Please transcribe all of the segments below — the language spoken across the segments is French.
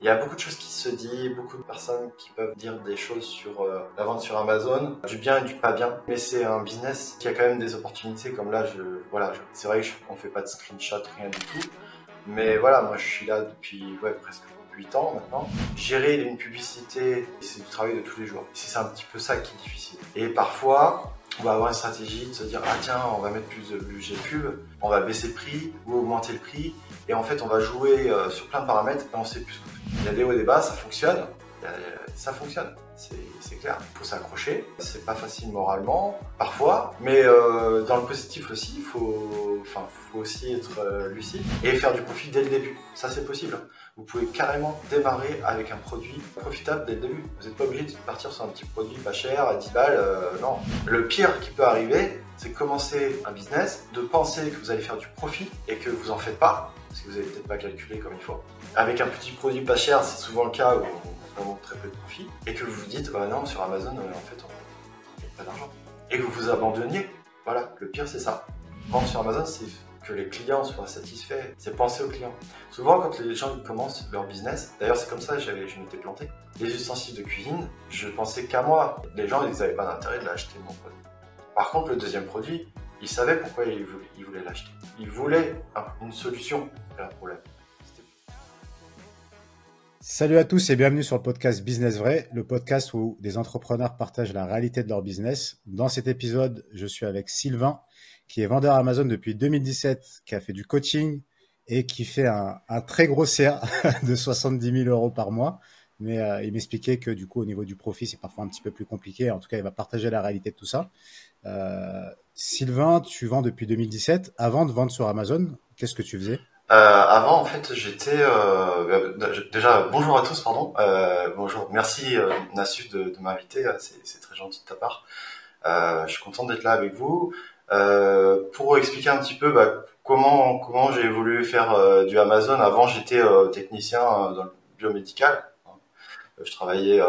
Il y a beaucoup de choses qui se disent, beaucoup de personnes qui peuvent dire des choses sur la vente sur Amazon, du bien et du pas bien. Mais c'est un business qui a quand même des opportunités, comme là, c'est vrai qu'on fait pas de screenshot, rien du tout. Mais voilà, moi je suis là depuis presque 8 ans maintenant. Gérer une publicité, c'est du travail de tous les jours. C'est un petit peu ça qui est difficile. Et parfois, on va avoir une stratégie de se dire « Ah tiens, on va mettre plus de budget pub, on va baisser le prix ou augmenter le prix. » Et en fait, on va jouer sur plein de paramètres et on sait plus ce qu'on fait. Il y a des hauts et des bas, ça fonctionne. Ça fonctionne, c'est clair. Il faut s'accrocher, c'est pas facile moralement, parfois, mais dans le positif aussi, il faut aussi être lucide et faire du profit dès le début. Ça, c'est possible. Vous pouvez carrément démarrer avec un produit profitable dès le début. Vous n'êtes pas obligé de partir sur un petit produit pas cher, à 10 balles, non. Le pire qui peut arriver, c'est de commencer un business, de penser que vous allez faire du profit et que vous en faites pas, parce que vous n'avez peut-être pas calculé comme il faut. Avec un petit produit pas cher, c'est souvent le cas où on a vraiment très peu de profit, et que vous vous dites, bah non, sur Amazon, en fait, on n'a pas d'argent. Et que vous vous abandonniez. Voilà, le pire, c'est ça. Vendre sur Amazon, c'est que les clients soient satisfaits, c'est penser aux clients. Souvent, quand les gens commencent leur business, d'ailleurs, c'est comme ça que je m'étais planté. Les ustensiles de cuisine, je pensais qu'à moi. Les gens, ils n'avaient pas d'intérêt de l'acheter, mon produit. Par contre, le deuxième produit, ils savaient pourquoi ils voulaient l'acheter. Ils voulaient une solution à leur problème. Salut à tous et bienvenue sur le podcast Business Vrai, le podcast où des entrepreneurs partagent la réalité de leur business. Dans cet épisode, je suis avec Sylvain, qui est vendeur Amazon depuis 2017, qui a fait du coaching et qui fait un très gros CA de 70 000 euros par mois. Mais il m'expliquait que du coup, au niveau du profit, c'est parfois un petit peu plus compliqué. En tout cas, il va partager la réalité de tout ça. Sylvain, tu vends depuis 2017. Avant de vendre sur Amazon, qu'est-ce que tu faisais ? Avant, en fait, j'étais déjà bonjour à tous, pardon. Bonjour, merci Nassuf de m'inviter, c'est très gentil de ta part. Je suis content d'être là avec vous. Pour expliquer un petit peu comment j'ai voulu faire du Amazon. Avant, j'étais technicien dans le biomédical. Je travaillais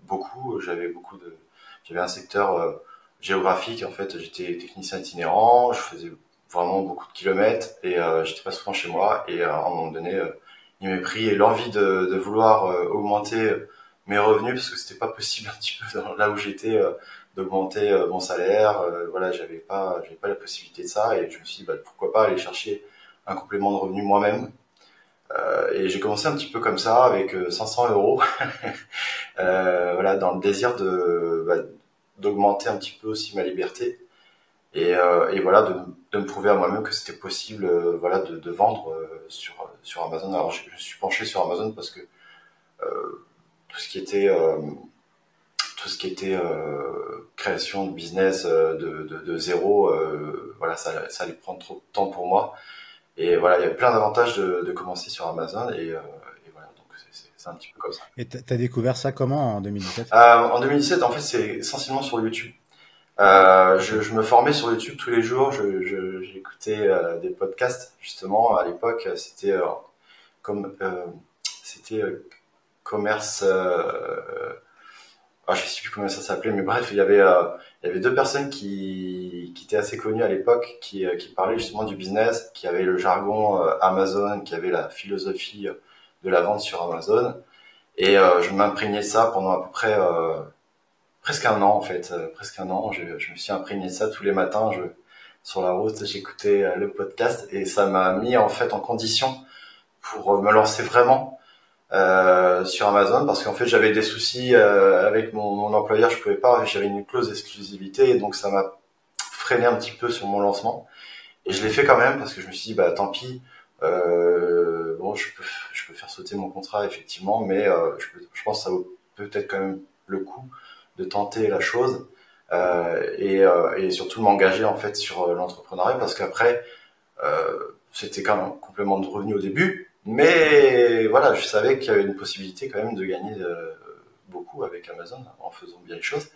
beaucoup, j'avais un secteur géographique. En fait, j'étais technicien itinérant, je faisais vraiment beaucoup de kilomètres et j'étais pas souvent chez moi. Et à un moment donné, il m'est pris l'envie de vouloir augmenter mes revenus, parce que c'était pas possible un petit peu là où j'étais d'augmenter mon salaire. Voilà, j'avais pas la possibilité de ça, et je me suis dit pourquoi pas aller chercher un complément de revenu moi-même. Et j'ai commencé un petit peu comme ça avec 500 euros, voilà, dans le désir d'augmenter un petit peu aussi ma liberté. Et voilà, de me prouver à moi-même que c'était possible, voilà, de vendre sur Amazon. Alors je me suis penché sur Amazon parce que tout ce qui était création de business de zéro, voilà, ça allait prendre trop de temps pour moi. Et voilà, il y a plein d'avantages de commencer sur Amazon, et voilà, donc c'est un petit peu comme ça. Et t'as découvert ça comment en 2017 ? En 2017, en fait, c'est essentiellement sur YouTube. Je me formais sur YouTube tous les jours. J'écoutais des podcasts, justement. À l'époque, c'était c'était commerce. Je sais plus comment ça s'appelait, mais bref, il y avait deux personnes qui étaient assez connues à l'époque, qui parlaient justement du business, qui avaient le jargon Amazon, qui avaient la philosophie de la vente sur Amazon. Et je m'imprégnais de ça pendant à peu près presque un an, en fait, presque un an. Je me suis imprégné de ça tous les matins. Sur la route, j'écoutais le podcast, et ça m'a mis en fait en condition pour me lancer vraiment sur Amazon, parce qu'en fait j'avais des soucis avec mon employeur. Je pouvais pas, j'avais une clause d'exclusivité, et donc ça m'a freiné un petit peu sur mon lancement. Et je l'ai fait quand même, parce que je me suis dit tant pis. Bon, je peux faire sauter mon contrat, effectivement, mais je pense que ça vaut peut-être quand même le coup de tenter la chose, et surtout de m'engager en fait sur l'entrepreneuriat, parce qu'après c'était quand même un complément de revenu au début, mais voilà, je savais qu'il y avait une possibilité quand même de gagner beaucoup avec Amazon en faisant bien les choses.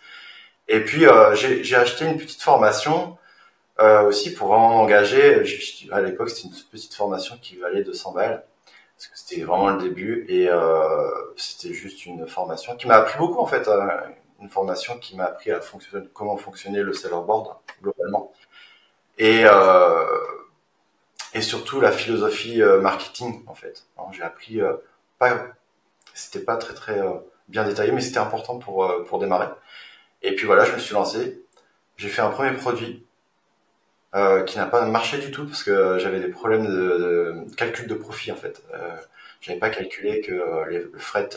Et puis j'ai acheté une petite formation aussi pour vraiment m'engager. À l'époque, c'était une toute petite formation qui valait 200 balles, parce que c'était vraiment le début, et c'était juste une formation qui m'a appris beaucoup en fait. Une formation qui m'a appris comment fonctionnait le seller board globalement, et surtout la philosophie marketing en fait. Alors, j'ai appris pas c'était pas très très bien détaillé, mais c'était important pour démarrer. Et puis voilà, je me suis lancé. J'ai fait un premier produit qui n'a pas marché du tout parce que j'avais des problèmes de calcul de profit en fait. J'avais pas calculé que le fret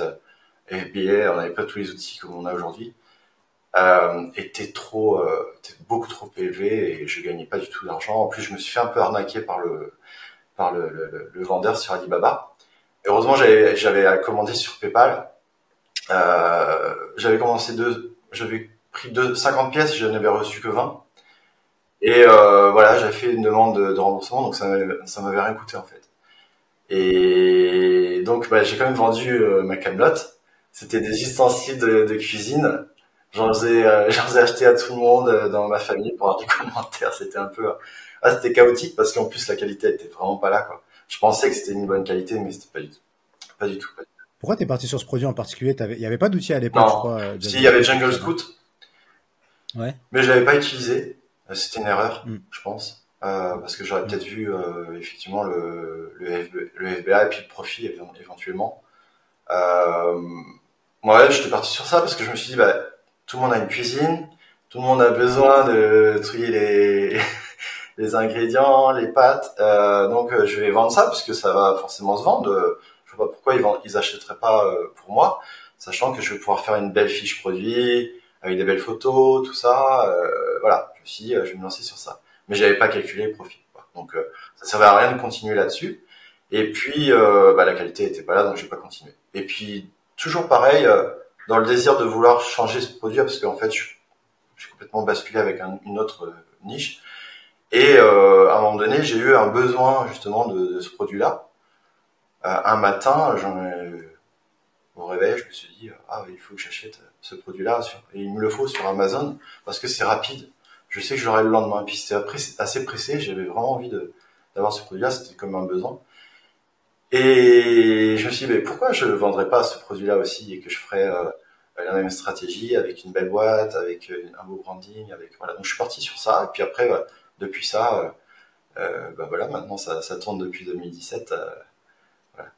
FBA, on n'avait pas tous les outils comme on a aujourd'hui, était beaucoup trop élevé et je gagnais pas du tout d'argent. En plus, je me suis fait un peu arnaquer par le vendeur sur Alibaba. Heureusement, j'avais commandé sur PayPal. J'avais pris 50 pièces, je n'avais reçu que 20. Et voilà, j'avais fait une demande de remboursement, donc ça m'avait rien coûté en fait. Et donc bah, j'ai quand même vendu ma camelote. C'était des ustensiles de cuisine. J'en faisais acheter à tout le monde dans ma famille pour avoir des commentaires. C'était un peu, c'était chaotique parce qu'en plus la qualité était vraiment pas là quoi. Je pensais que c'était une bonne qualité, mais c'était pas du tout, pas du tout. Pas du tout. Pourquoi tu es parti sur ce produit en particulier? Il n'y avait pas d'outil à l'époque, je Non, crois, si il Jungle y avait Scout ou tout Jungle ça, non? Scout, Ouais. mais je l'avais pas utilisé. C'était une erreur, Hmm. je pense, parce que j'aurais Hmm. peut-être vu effectivement le FBA et puis le profit éventuellement. Euh, ouais, j'étais parti sur ça parce que je me suis dit, bah, tout le monde a une cuisine, tout le monde a besoin de trier les ingrédients, les pâtes, donc je vais vendre ça parce que ça va forcément se vendre. Je vois pas pourquoi ils achèteraient pas pour moi, sachant que je vais pouvoir faire une belle fiche produit avec des belles photos, tout ça. Voilà, je me suis dit, je vais me lancer sur ça. Mais j'avais pas calculé le profit, quoi. Donc ça servait à rien de continuer là-dessus. Et puis bah, la qualité était pas là, donc j'ai pas continué. Et puis toujours pareil, dans le désir de vouloir changer ce produit, parce qu'en fait j'ai complètement basculé avec une autre niche. Et à un moment donné, j'ai eu un besoin justement de ce produit-là. Un matin, au réveil, je me suis dit ah il faut que j'achète ce produit-là et il me le faut sur Amazon parce que c'est rapide. Je sais que j'aurai le lendemain. Et puis c'était assez pressé. J'avais vraiment envie d'avoir ce produit-là. C'était comme un besoin. Et je me suis dit mais pourquoi je ne vendrais pas ce produit-là aussi et que je ferais la même stratégie avec une belle boîte, avec un beau branding, avec voilà. Donc je suis parti sur ça. Et puis après, depuis ça. Bah voilà, maintenant ça tourne depuis 2017. Voilà.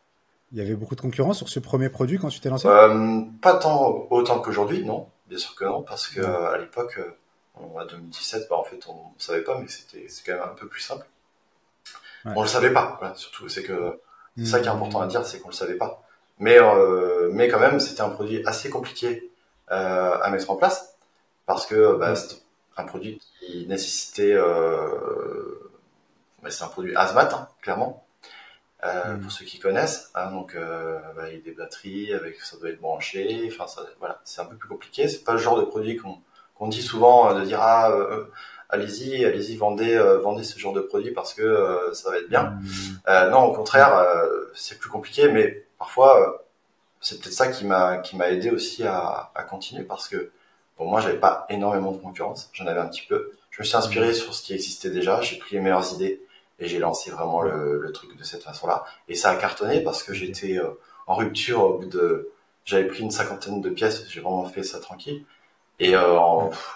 Il y avait beaucoup de concurrence sur ce premier produit quand tu t'es lancé? Pas tant autant qu'aujourd'hui, non, bien sûr que non, parce que Ouais. à l'époque, en 2017, bah en fait on savait pas, mais c'est quand même un peu plus simple. Ouais. On le savait pas, voilà, surtout c'est ça qui est important à Hmm. dire, c'est qu'on le savait pas. Mais quand même, c'était un produit assez compliqué à mettre en place parce que bah, Hmm. c'était un produit qui nécessitait, bah, c'est un produit hazmat, hein, clairement. Pour Hmm. ceux qui connaissent, hein, donc bah, il y a des batteries, avec ça doit être branché. Enfin, voilà, c'est un peu plus compliqué. C'est pas le genre de produit qu'on dit souvent de dire allez-y, vendez ce genre de produit parce que ça va être bien. Hmm. Non, au Hmm. contraire, c'est plus compliqué, mais parfois c'est peut-être ça qui m'a aidé aussi à continuer parce que bon, moi j'avais pas énormément de concurrence, j'en avais un petit peu. Je me suis inspiré Hmm. sur ce qui existait déjà, j'ai pris les meilleures idées et j'ai lancé vraiment Ouais. le truc de cette façon-là. Et ça a cartonné parce que Ok. j'étais en rupture au bout j'avais pris une cinquantaine de pièces, j'ai vraiment fait ça tranquille. Et Ouais.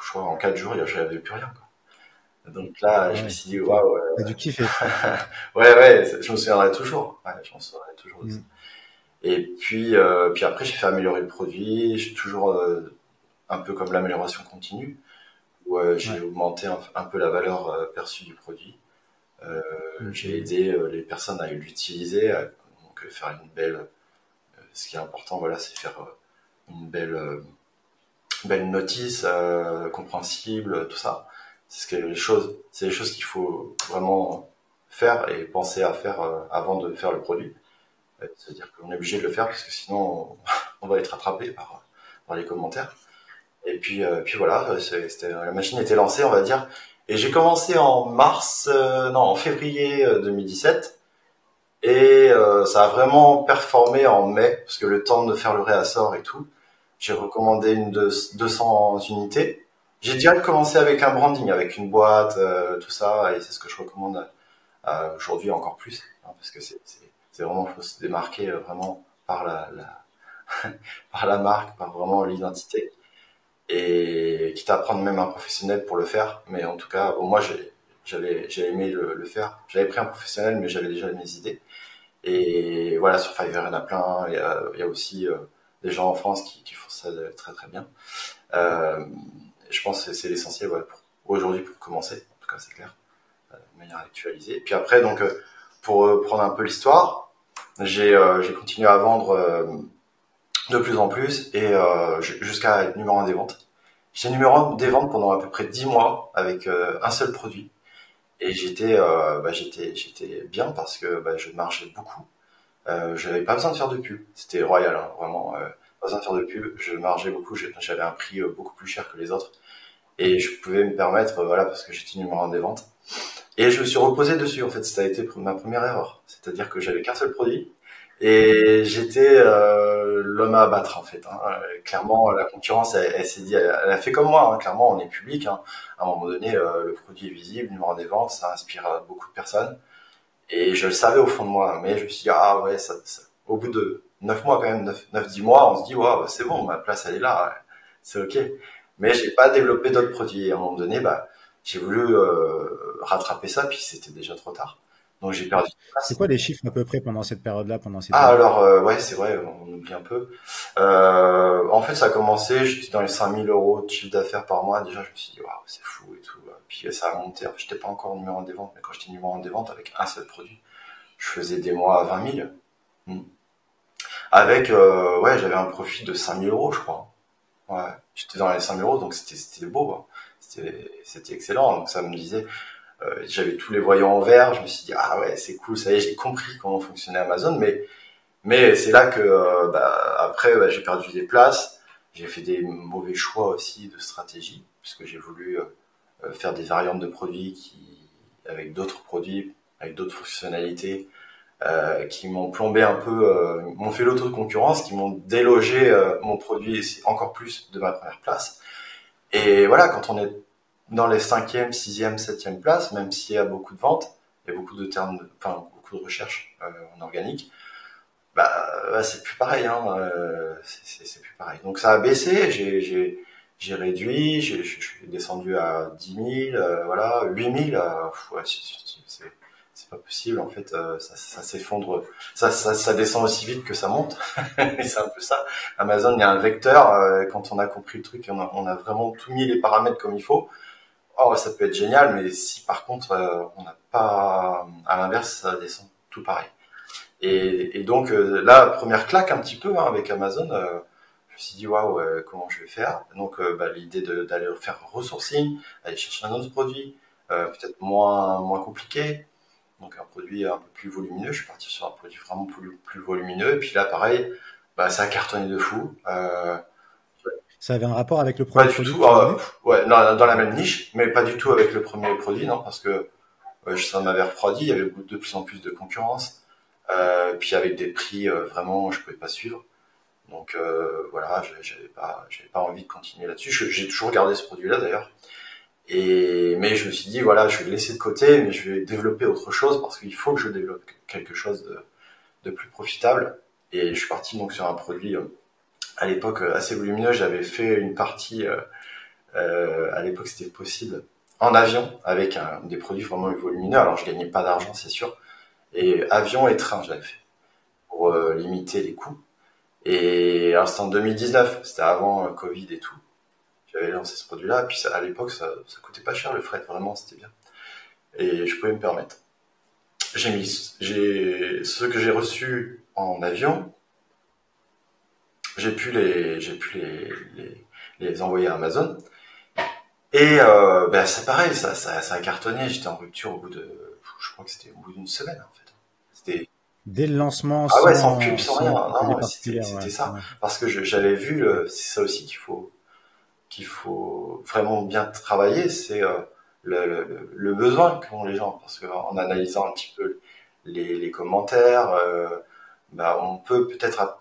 je crois en 4 jours, j'avais plus rien, quoi. Donc là, Ah je me ouais. suis dit, Ok. waouh, T'as dû kiffer. ouais, je me souviendrai toujours. Ouais, je m'en souviendrai toujours de ça. Hmm. Et puis après, j'ai fait améliorer le produit. J'ai toujours un peu comme l'amélioration continue, où j'ai Ouais. augmenté un peu la valeur perçue du produit. Euh, j'ai Hmm. aidé les personnes à l'utiliser, donc faire une belle. Ce qui est important, voilà, c'est faire une belle notice compréhensible, tout ça. C'est les choses qu'il faut vraiment faire et penser à faire avant de faire le produit. C'est-à-dire qu'on est obligé de le faire parce que sinon on va être attrapé par les commentaires. Et puis voilà, la machine était lancée, on va dire. Et j'ai commencé en février 2017. Et ça a vraiment performé en mai, parce que le temps de faire le réassort et tout, j'ai recommandé 200 unités. J'ai direct commencé avec un branding, avec une boîte, tout ça, et c'est ce que je recommande aujourd'hui encore plus, hein, parce que c'est vraiment, faut se démarquer vraiment par la marque, par vraiment l'identité, et quitte à prendre même un professionnel pour le faire, mais en tout cas, bon, moi j'ai aimé le faire. J'avais pris un professionnel, mais j'avais déjà mes idées. Et voilà, sur Fiverr, il y en a plein. Il y a aussi des gens en France qui font ça très très bien. Euh, je pense que c'est l'essentiel aujourd'hui pour commencer. En tout cas, c'est clair, de manière actualisée. Et puis après, donc, pour prendre un peu l'histoire, j'ai continué à vendre de plus en plus et jusqu'à être numéro un des ventes. J'étais numéro un des ventes pendant à peu près 10 mois avec un seul produit. Et j'étais bien parce que je marchais beaucoup. J'avais pas besoin de faire de pub. C'était royal, hein, vraiment. Pas besoin de faire de pub. Je margeais beaucoup. J'avais un prix beaucoup plus cher que les autres. Et je pouvais me permettre, voilà, parce que j'étais numéro un des ventes. Et je me suis reposé dessus, en fait. Ça a été ma première erreur. C'est-à-dire que j'avais qu'un seul produit. Et j'étais l'homme à abattre, en fait. Hein. Clairement, la concurrence, elle s'est dit, elle a fait comme moi. Hein. Clairement, on est public. Hein. À un moment donné, le produit est visible, numéro un des ventes, ça inspire beaucoup de personnes. Et je le savais au fond de moi, mais je me suis dit, ah ouais, au bout de 9 mois quand même, 10 mois, on se dit, ouais, c'est bon, ma place elle est là, c'est ok. Mais j'ai pas développé d'autres produits. Et à un moment donné, j'ai voulu rattraper ça, puis c'était déjà trop tard. Donc j'ai perdu de C'est place. quoi les chiffres à peu près pendant cette période-là, pendant ces 10 Ah mois? alors, ouais, c'est vrai, on oublie un peu. En fait, ça a commencé, j'étais dans les 5 000 € de chiffre d'affaires par mois. Déjà, je me suis dit, waouh, c'est fou et tout. Puis ça a monté. En fait, j'étais pas encore numéro un des ventes, mais quand j'étais numéro un des ventes avec un seul produit, je faisais des mois à 20 000. Mm. Avec, ouais, j'avais un profit de 5 000 €, je crois. Ouais, j'étais dans les 5 000 €, donc c'était beau, hein. C'était excellent. Donc ça me disait, j'avais tous les voyants en vert. Je me suis dit, ah ouais, c'est cool, ça y est, j'ai compris comment fonctionnait Amazon. Mais c'est là que, après, j'ai perdu des places. J'ai fait des mauvais choix aussi de stratégie, puisque j'ai voulu faire des variantes de produits avec d'autres produits, avec d'autres fonctionnalités qui m'ont plombé un peu, m'ont fait l'auto-concurrence, qui m'ont délogé mon produit encore plus de ma première place. Et voilà, quand on est dans les cinquième, sixième, septième places, même s'il y a beaucoup de ventes, il y a beaucoup de termes, enfin beaucoup de recherches en organique, c'est plus pareil, hein, c'est plus pareil. Donc ça a baissé, j'ai réduit, je suis descendu à 10 000, voilà, 8 000, ouais, c'est pas possible, en fait, ça s'effondre, ça descend aussi vite que ça monte, et c'est un peu ça. Amazon, il y a un vecteur, quand on a compris le truc, on a vraiment tout mis les paramètres comme il faut, oh, ça peut être génial, mais si par contre, on n'a pas, à l'inverse, ça descend tout pareil. Et donc là, première claque un petit peu hein, avec Amazon, je me suis dit waouh, comment je vais faire? Donc l'idée d'aller faire un resourcing, aller chercher un autre produit, peut-être moins compliqué, donc un produit un peu plus volumineux. Je suis parti sur un produit vraiment plus volumineux. Et puis là, pareil, ça a cartonné de fou. Ça avait un rapport avec le Pas premier du produit que tout, tu vendais? ouais, dans la même niche, mais pas du tout avec le premier produit, non, parce que ça m'avait refroidi. Il y avait de plus en plus de concurrence. Puis avec des prix vraiment je pouvais pas suivre. Donc voilà, j'avais pas envie de continuer là-dessus. J'ai toujours gardé ce produit-là d'ailleurs. Mais je me suis dit voilà, je vais le laisser de côté, mais je vais développer autre chose parce qu'il faut que je développe quelque chose de plus profitable. Et je suis parti donc sur un produit à l'époque assez volumineux. J'avais fait une partie à l'époque c'était possible en avion avec des produits vraiment volumineux. Alors je gagnais pas d'argent c'est sûr. Et avion et train j'avais fait pour limiter les coûts. Et alors c'était en 2019, c'était avant Covid et tout. J'avais lancé ce produit-là, puis à l'époque ça coûtait pas cher le fret, vraiment c'était bien. Et je pouvais me permettre. J'ai ceux que j'ai reçus en avion, j'ai pu les envoyer à Amazon. Et c'est pareil, ça a cartonné. J'étais en rupture au bout de, je crois que c'était au bout d'une semaine en fait. C'était Dès le lancement, ah ouais, sans pub, sans rien. sans Non, stratégie ouais, c'était particulière, ouais. c'était ça. Ouais. Parce que j'avais vu, c'est ça aussi qu'il faut vraiment bien travailler, c'est le besoin qu'ont les gens. Parce qu'en analysant un petit peu les commentaires, on peut-être,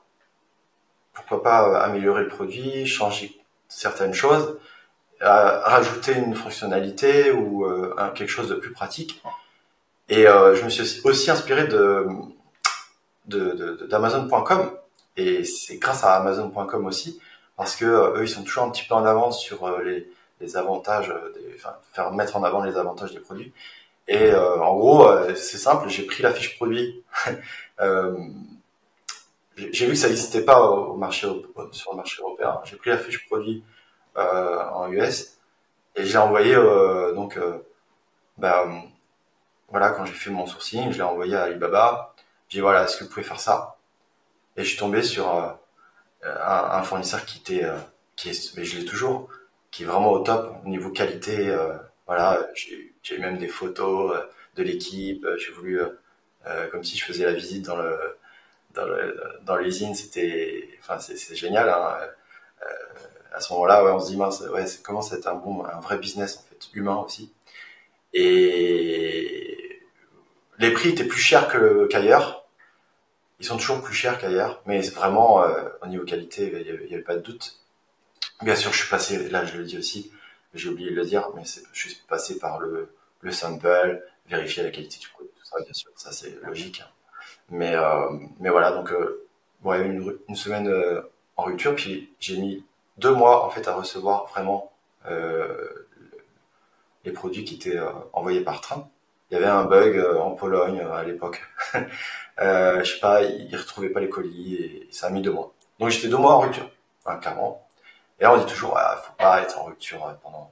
pourquoi pas, améliorer le produit, changer certaines choses, rajouter une fonctionnalité ou quelque chose de plus pratique. Et je me suis aussi inspiré d'Amazon.com. Et c'est grâce à Amazon.com aussi, parce que eux, ils sont toujours un petit peu en avance sur les avantages, faire mettre en avant les avantages des produits. Et en gros, c'est simple, j'ai pris la fiche produit Euh, j'ai vu que ça n'existait pas sur le marché européen. J'ai pris la fiche produit en US et je l'ai envoyé bah, voilà, quand j'ai fait mon sourcing, je l'ai envoyé à Alibaba. J'ai dit voilà, est-ce que vous pouvez faire ça? Et je suis tombé sur un fournisseur mais je l'ai toujours, qui est vraiment au top au niveau qualité. Voilà, j'ai même des photos de l'équipe. J'ai voulu, comme si je faisais la visite dans l'usine. Enfin, c'est génial, hein. À ce moment-là, ouais, on se dit mince, ouais, comment ça être un vrai business en fait, humain aussi. Et les prix étaient plus chers qu'ailleurs. Ils sont toujours plus chers qu'ailleurs, mais vraiment, au niveau qualité, il y avait pas de doute. Bien sûr, je suis passé, là je le dis aussi, j'ai oublié de le dire, mais je suis passé par le sample, vérifier la qualité du produit, tout ça, bien sûr, ça c'est logique, hein. Mais voilà, donc ouais, une semaine en rupture, puis j'ai mis 2 mois en fait à recevoir vraiment les produits qui étaient envoyés par train. Il y avait un bug en Pologne à l'époque. Je sais pas, ils retrouvaient pas les colis et ça a mis 2 mois. Donc j'étais 2 mois en rupture, hein, clairement. Et là on dit toujours, ah, faut pas être en rupture pendant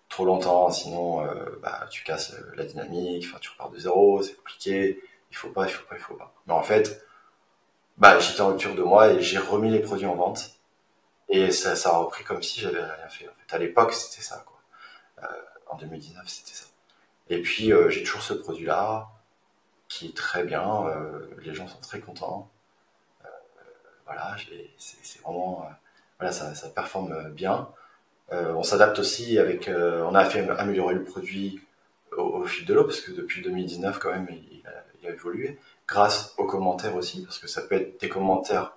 trop longtemps, sinon bah, tu casses la dynamique, enfin tu repars de zéro, c'est compliqué. Il faut pas. Mais en fait, bah j'étais en rupture 2 mois et j'ai remis les produits en vente et ça a repris comme si j'avais rien fait. En fait, à l'époque c'était ça, quoi. En 2019 c'était ça. Et puis j'ai toujours ce produit-là qui est très bien, les gens sont très contents. Voilà, c'est vraiment, voilà, ça performe bien. On s'adapte aussi on a fait améliorer le produit au fil de l'eau parce que depuis 2019 quand même il a évolué grâce aux commentaires aussi parce que ça peut être des commentaires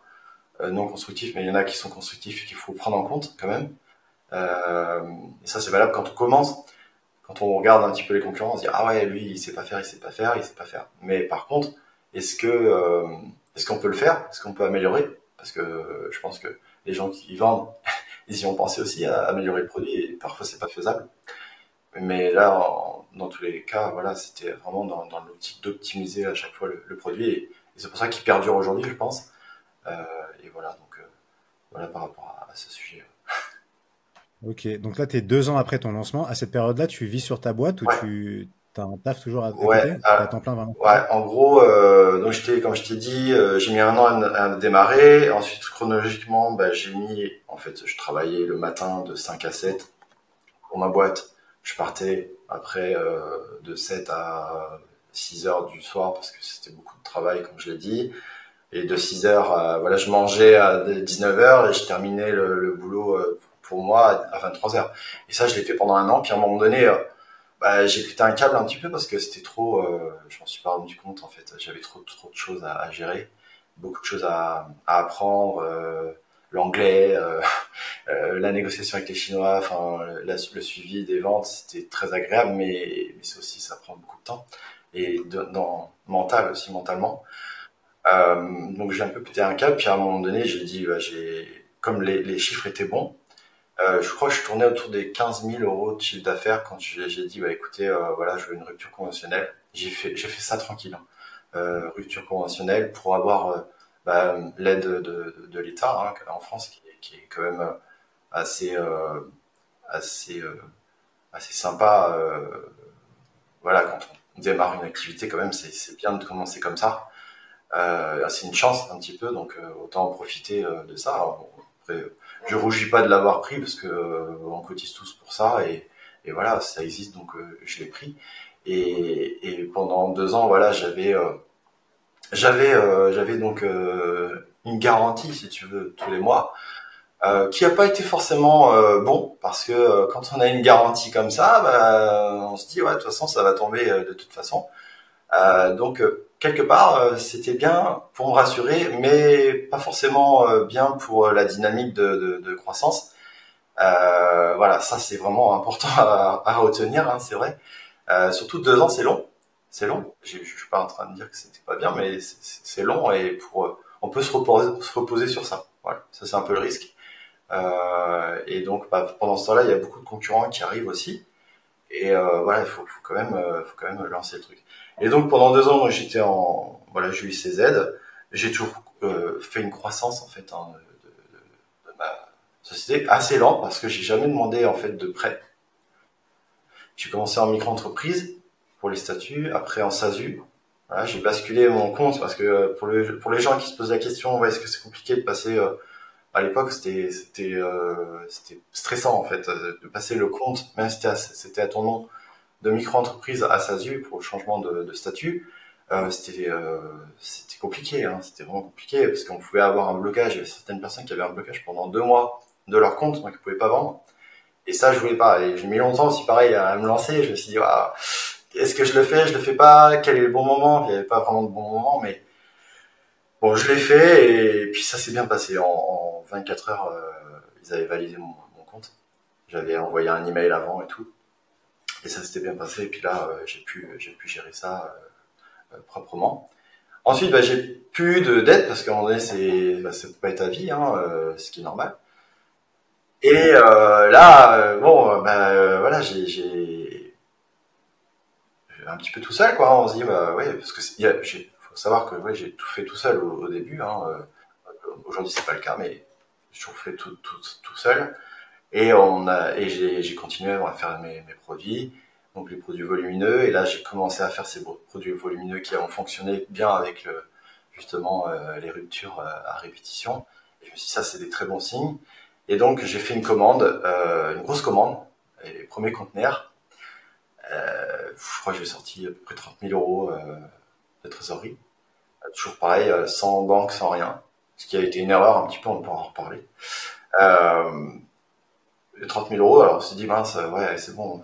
non constructifs mais il y en a qui sont constructifs et qu'il faut prendre en compte quand même. Et ça c'est valable quand on commence. Quand on regarde un petit peu les concurrents, on se dit ah ouais lui il sait pas faire, il sait pas faire, il sait pas faire. Mais par contre, est-ce qu'on peut le faire? Est-ce qu'on peut améliorer? Parce que je pense que les gens qui y vendent, ils y ont pensé aussi à améliorer le produit et parfois c'est pas faisable. Mais là, dans tous les cas, voilà, c'était vraiment dans l'optique d'optimiser à chaque fois le produit et c'est pour ça qu'il perdure aujourd'hui, je pense. Euh, et voilà, donc voilà par rapport à ce sujet. Ok, donc là, tu es 2 ans après ton lancement. À cette période-là, tu vis sur ta boîte ou Ouais, tu as un taf toujours à ouais, côté? Tu es à temps plein vraiment? ouais. En gros, donc comme je t'ai dit, j'ai mis un an à démarrer. Ensuite, chronologiquement, bah, en fait, je travaillais le matin de 5 à 7 pour ma boîte. Je partais après de 7 à 6 heures du soir parce que c'était beaucoup de travail, comme je l'ai dit. Et de 6 heures, voilà, je mangeais à 19 heures et je terminais le boulot pour moi à 23 heures. Et ça, je l'ai fait pendant un an. Puis à un moment donné, bah, j'ai pété un câble un petit peu parce que c'était trop. Je m'en suis pas rendu compte en fait. J'avais trop de choses à gérer, beaucoup de choses à apprendre. L'anglais, la négociation avec les Chinois, enfin le suivi des ventes, c'était très agréable, mais c'est aussi ça prend beaucoup de temps et mentalement. Donc j'ai un peu pété un câble, puis à un moment donné, j'ai dit, bah, comme les chiffres étaient bons, je crois que je tournais autour des 15 000 euros de chiffre d'affaires quand j'ai dit, bah écoutez, voilà, je veux une rupture conventionnelle. J'ai fait ça tranquille, hein. Rupture conventionnelle pour avoir bah, l'aide de l'État hein, en France, qui est quand même assez, assez, assez sympa. Voilà, quand on démarre une activité, quand même, c'est bien de commencer comme ça. C'est une chance un petit peu, donc autant en profiter de ça. Alors, bon, après, je rougis pas de l'avoir pris parce que on cotise tous pour ça et voilà, ça existe donc je l'ai pris. Et pendant 2 ans, voilà, j'avais donc une garantie, si tu veux, tous les mois, qui a pas été forcément bon parce que quand on a une garantie comme ça, bah, on se dit ouais, de toute façon, ça va tomber de toute façon. Donc quelque part, c'était bien pour me rassurer, mais pas forcément bien pour la dynamique de croissance. Voilà, ça c'est vraiment important à retenir, hein, c'est vrai. Surtout 2 ans, c'est long. C'est long. Je suis pas en train de dire que c'était pas bien, mais c'est long et on peut se reposer sur ça. Voilà, ça c'est un peu le risque. Et donc bah, pendant ce temps-là, il y a beaucoup de concurrents qui arrivent aussi. Et voilà, faut quand même lancer le truc. Et donc pendant 2 ans, moi, voilà, j'ai eu ces aides. J'ai toujours fait une croissance en fait de ma société assez lente parce que j'ai jamais demandé en fait de prêt. J'ai commencé en micro-entreprise pour les statuts, après en SASU. Voilà, j'ai basculé mon compte parce que pour les gens qui se posent la question, ouais, est-ce que c'est compliqué de passer à l'époque, c'était stressant en fait de passer le compte, même si c'était à ton nom, de micro-entreprise à SASU pour le changement de statut. C'était compliqué, hein, c'était vraiment compliqué parce qu'on pouvait avoir un blocage. Il y avait certaines personnes qui avaient un blocage pendant 2 mois de leur compte, donc ils pouvaient pas vendre. Et ça, je voulais pas. Et j'ai mis longtemps aussi, pareil, à me lancer. Je me suis dit, ah, est-ce que je le fais, je le fais pas? Quel est le bon moment? Il n'y avait pas vraiment de bon moment, mais bon, je l'ai fait et puis ça s'est bien passé. En 24 heures, ils avaient validé mon compte. J'avais envoyé un email avant et tout. Et ça s'était bien passé. Et puis là, j'ai pu gérer ça proprement. Ensuite, bah, j'ai plus de dettes parce qu'à un moment donné, ça peut pas être à vie, hein, ce qui est normal. Et là, bon, bah, voilà, j'ai un petit peu tout seul, quoi. On se dit, bah ouais, parce que faut savoir que ouais, j'ai tout fait tout seul au début. Hein, aujourd'hui, c'est pas le cas, mais j'ai toujours fait tout seul. Et j'ai continué à faire mes produits, donc les produits volumineux. Et là, j'ai commencé à faire ces produits volumineux qui ont fonctionné bien avec justement les ruptures à répétition. Et je me suis dit, ça, c'est des très bons signes. Et donc, j'ai fait une commande, une grosse commande, et les premiers conteneurs. Je crois que j'ai sorti à peu près 30 000 euros de trésorerie. Toujours pareil, sans banque, sans rien. Ce qui a été une erreur un petit peu, on peut en reparler. Euh, 30 000 euros, alors on s'est dit, mince, ouais, c'est bon,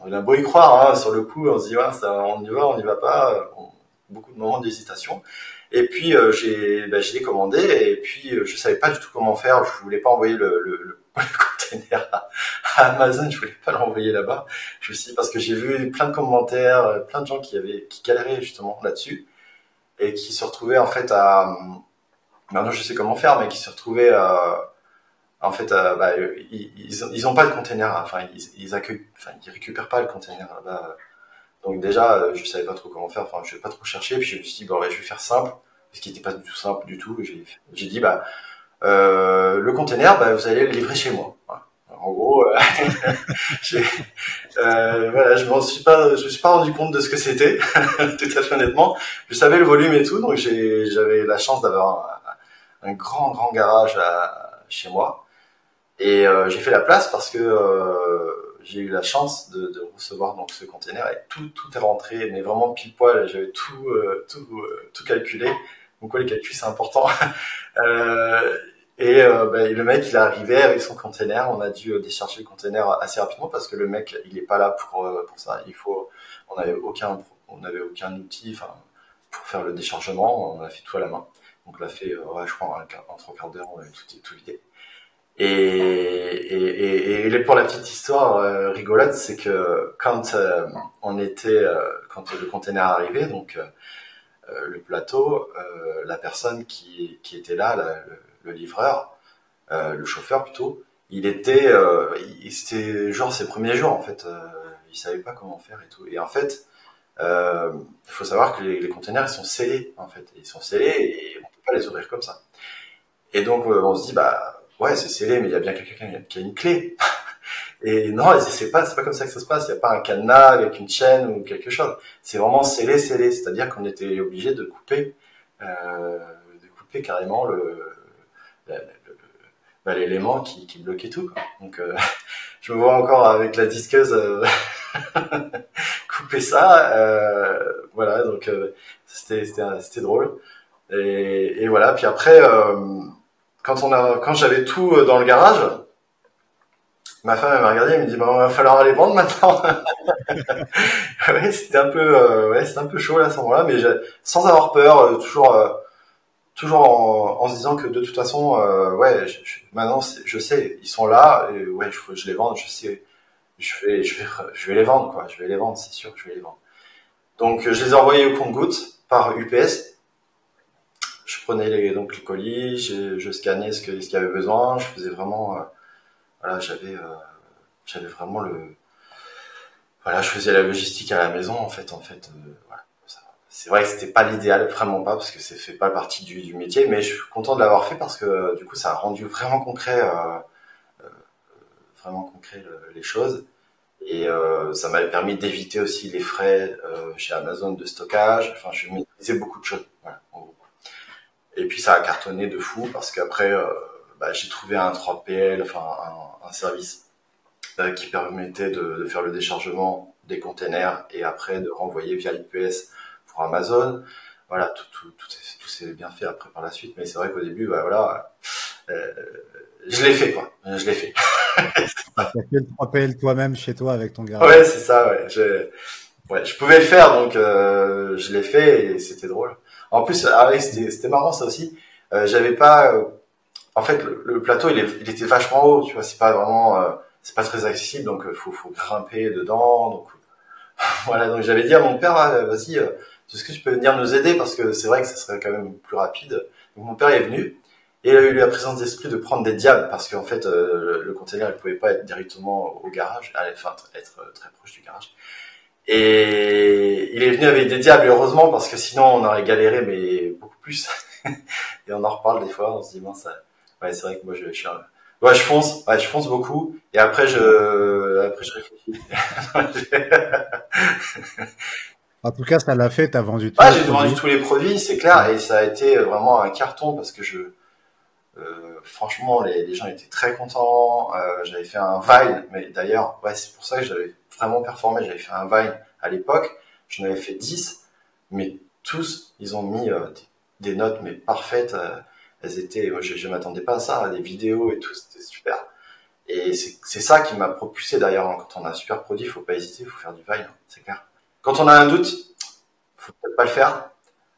on a beau y croire, hein, sur le coup, on se dit, mince, on y va pas, beaucoup de moments d'hésitation. Et puis, je l'ai commandé, et puis, je savais pas du tout comment faire, je voulais pas envoyer le container à Amazon, je voulais pas l'envoyer là-bas. Je me suis dit, parce que j'ai vu plein de commentaires, plein de gens qui galéraient justement là-dessus, et qui se retrouvaient en fait maintenant je sais comment faire, mais qui se retrouvaient en fait, bah, ils ont pas de container, enfin ils récupèrent pas le container là-bas. Donc déjà, je savais pas trop comment faire, enfin je vais pas trop chercher, puis je me suis dit bon ouais, je vais faire simple, ce qui n'était pas du tout simple du tout. J'ai dit bah le container, bah vous allez le livrer chez moi. Voilà. En gros, j'ai- voilà, je me suis pas rendu compte de ce que c'était, tout à fait honnêtement. Je savais le volume et tout, donc j'avais la chance d'avoir un grand garage chez moi. Et j'ai fait la place parce que j'ai eu la chance de recevoir donc ce container et tout est rentré, mais vraiment pile poil. J'avais tout calculé. Donc ouais, les calculs c'est important. euh, et le mec il est arrivé avec son container. On a dû décharger le container assez rapidement parce que le mec il est pas là pour ça. On n'avait aucun outil, enfin pour faire le déchargement. On a fait tout à la main. Donc on l'a fait, ouais, je crois en 3 quarts d'heure, on avait tout vidé. Et pour la petite histoire rigolote, c'est que quand le container arrivait, donc le plateau, la personne qui était là, le livreur, le chauffeur plutôt, c'était genre ses premiers jours en fait, il savait pas comment faire et tout. Et en fait, il faut savoir que les containers ils sont scellés en fait, ils sont scellés et on peut pas les ouvrir comme ça. Et donc on se dit bah ouais c'est scellé mais il y a bien quelqu'un qui a une clé. Et non, c'est pas comme ça que ça se passe. Il n'y a pas un cadenas avec une chaîne ou quelque chose. C'est vraiment scellé. C'est-à-dire qu'on était obligé de couper carrément le- le- l'élément qui bloquait tout, quoi. Donc je me vois encore avec la disqueuse couper ça. Voilà, donc c'était drôle. Et voilà. Puis après, quand j'avais tout dans le garage, ma femme elle m'a regardé, elle me dit bah, va falloir aller vendre maintenant. Ouais, c'était un peu chaud là, à ce moment-là, mais sans avoir peur, toujours en se disant que de toute façon, ouais, maintenant je sais, ils sont là, et ouais, il faut que je les vende, je sais, je vais les vendre quoi, je vais les vendre, c'est sûr, je vais les vendre. Donc je les ai envoyés au compte-gouttes par UPS. Je prenais donc les colis, je scannais ce qu'il y avait besoin, je faisais vraiment, voilà, j'avais vraiment voilà, je faisais la logistique à la maison en fait, voilà, ça. c'est vrai que c'était pas l'idéal, vraiment pas, parce que ça fait pas partie du métier, mais je suis content de l'avoir fait parce que du coup, ça a rendu vraiment concret les choses. Et ça m'avait permis d'éviter aussi les frais chez Amazon de stockage. Enfin, je maîtrisais beaucoup de choses. Voilà, en gros. Et puis ça a cartonné de fou parce qu'après, j'ai trouvé un 3PL, enfin un service qui permettait de faire le déchargement des containers et après de renvoyer via l'UPS pour Amazon. Voilà, tout s'est bien fait après par la suite. Mais c'est vrai qu'au début, voilà, euh, je l'ai fait quoi. Je l'ai fait. Tu as fait le 3PL toi-même chez toi avec ton Ouais, garage. c'est ça. Ouais. Je pouvais le faire, donc je l'ai fait et c'était drôle. En plus, ouais, c'était marrant ça aussi. J'avais pas, en fait, le plateau il était vachement haut, tu vois. C'est pas très accessible, donc faut grimper dedans. Donc voilà, donc j'avais dit à mon père, ah, vas-y, est-ce que tu peux venir nous aider parce que c'est vrai que ça serait quand même plus rapide. Donc mon père est venu et il a eu la présence d'esprit de prendre des diables parce qu'en fait le container il pouvait pas être directement au garage, enfin être très proche du garage. Et il est venu avec des diables, heureusement, parce que sinon on aurait galéré, mais beaucoup plus. Et on en reparle des fois, on se dit, mince, ouais, c'est vrai que moi je fonce beaucoup, et après je réfléchis. En tout cas, ça l'a fait, tu as vendu tous Ah, les j'ai vendu produits. tous les produits, c'est clair, Ouais. et ça a été vraiment un carton parce que franchement, les gens étaient très contents. J'avais fait un Vine, mais d'ailleurs, ouais, c'est pour ça que j'avais vraiment performé. J'avais fait un Vine à l'époque, j'en avais fait 10, mais tous, ils ont mis des notes mais parfaites. Elles étaient, moi, je m'attendais pas à ça, des vidéos et tout, c'était super. Et c'est ça qui m'a propulsé d'ailleurs. Hein. Quand on a un super produit, faut pas hésiter, faut faire du Vine, hein, c'est clair. Quand on a un doute, faut peut-être pas le faire.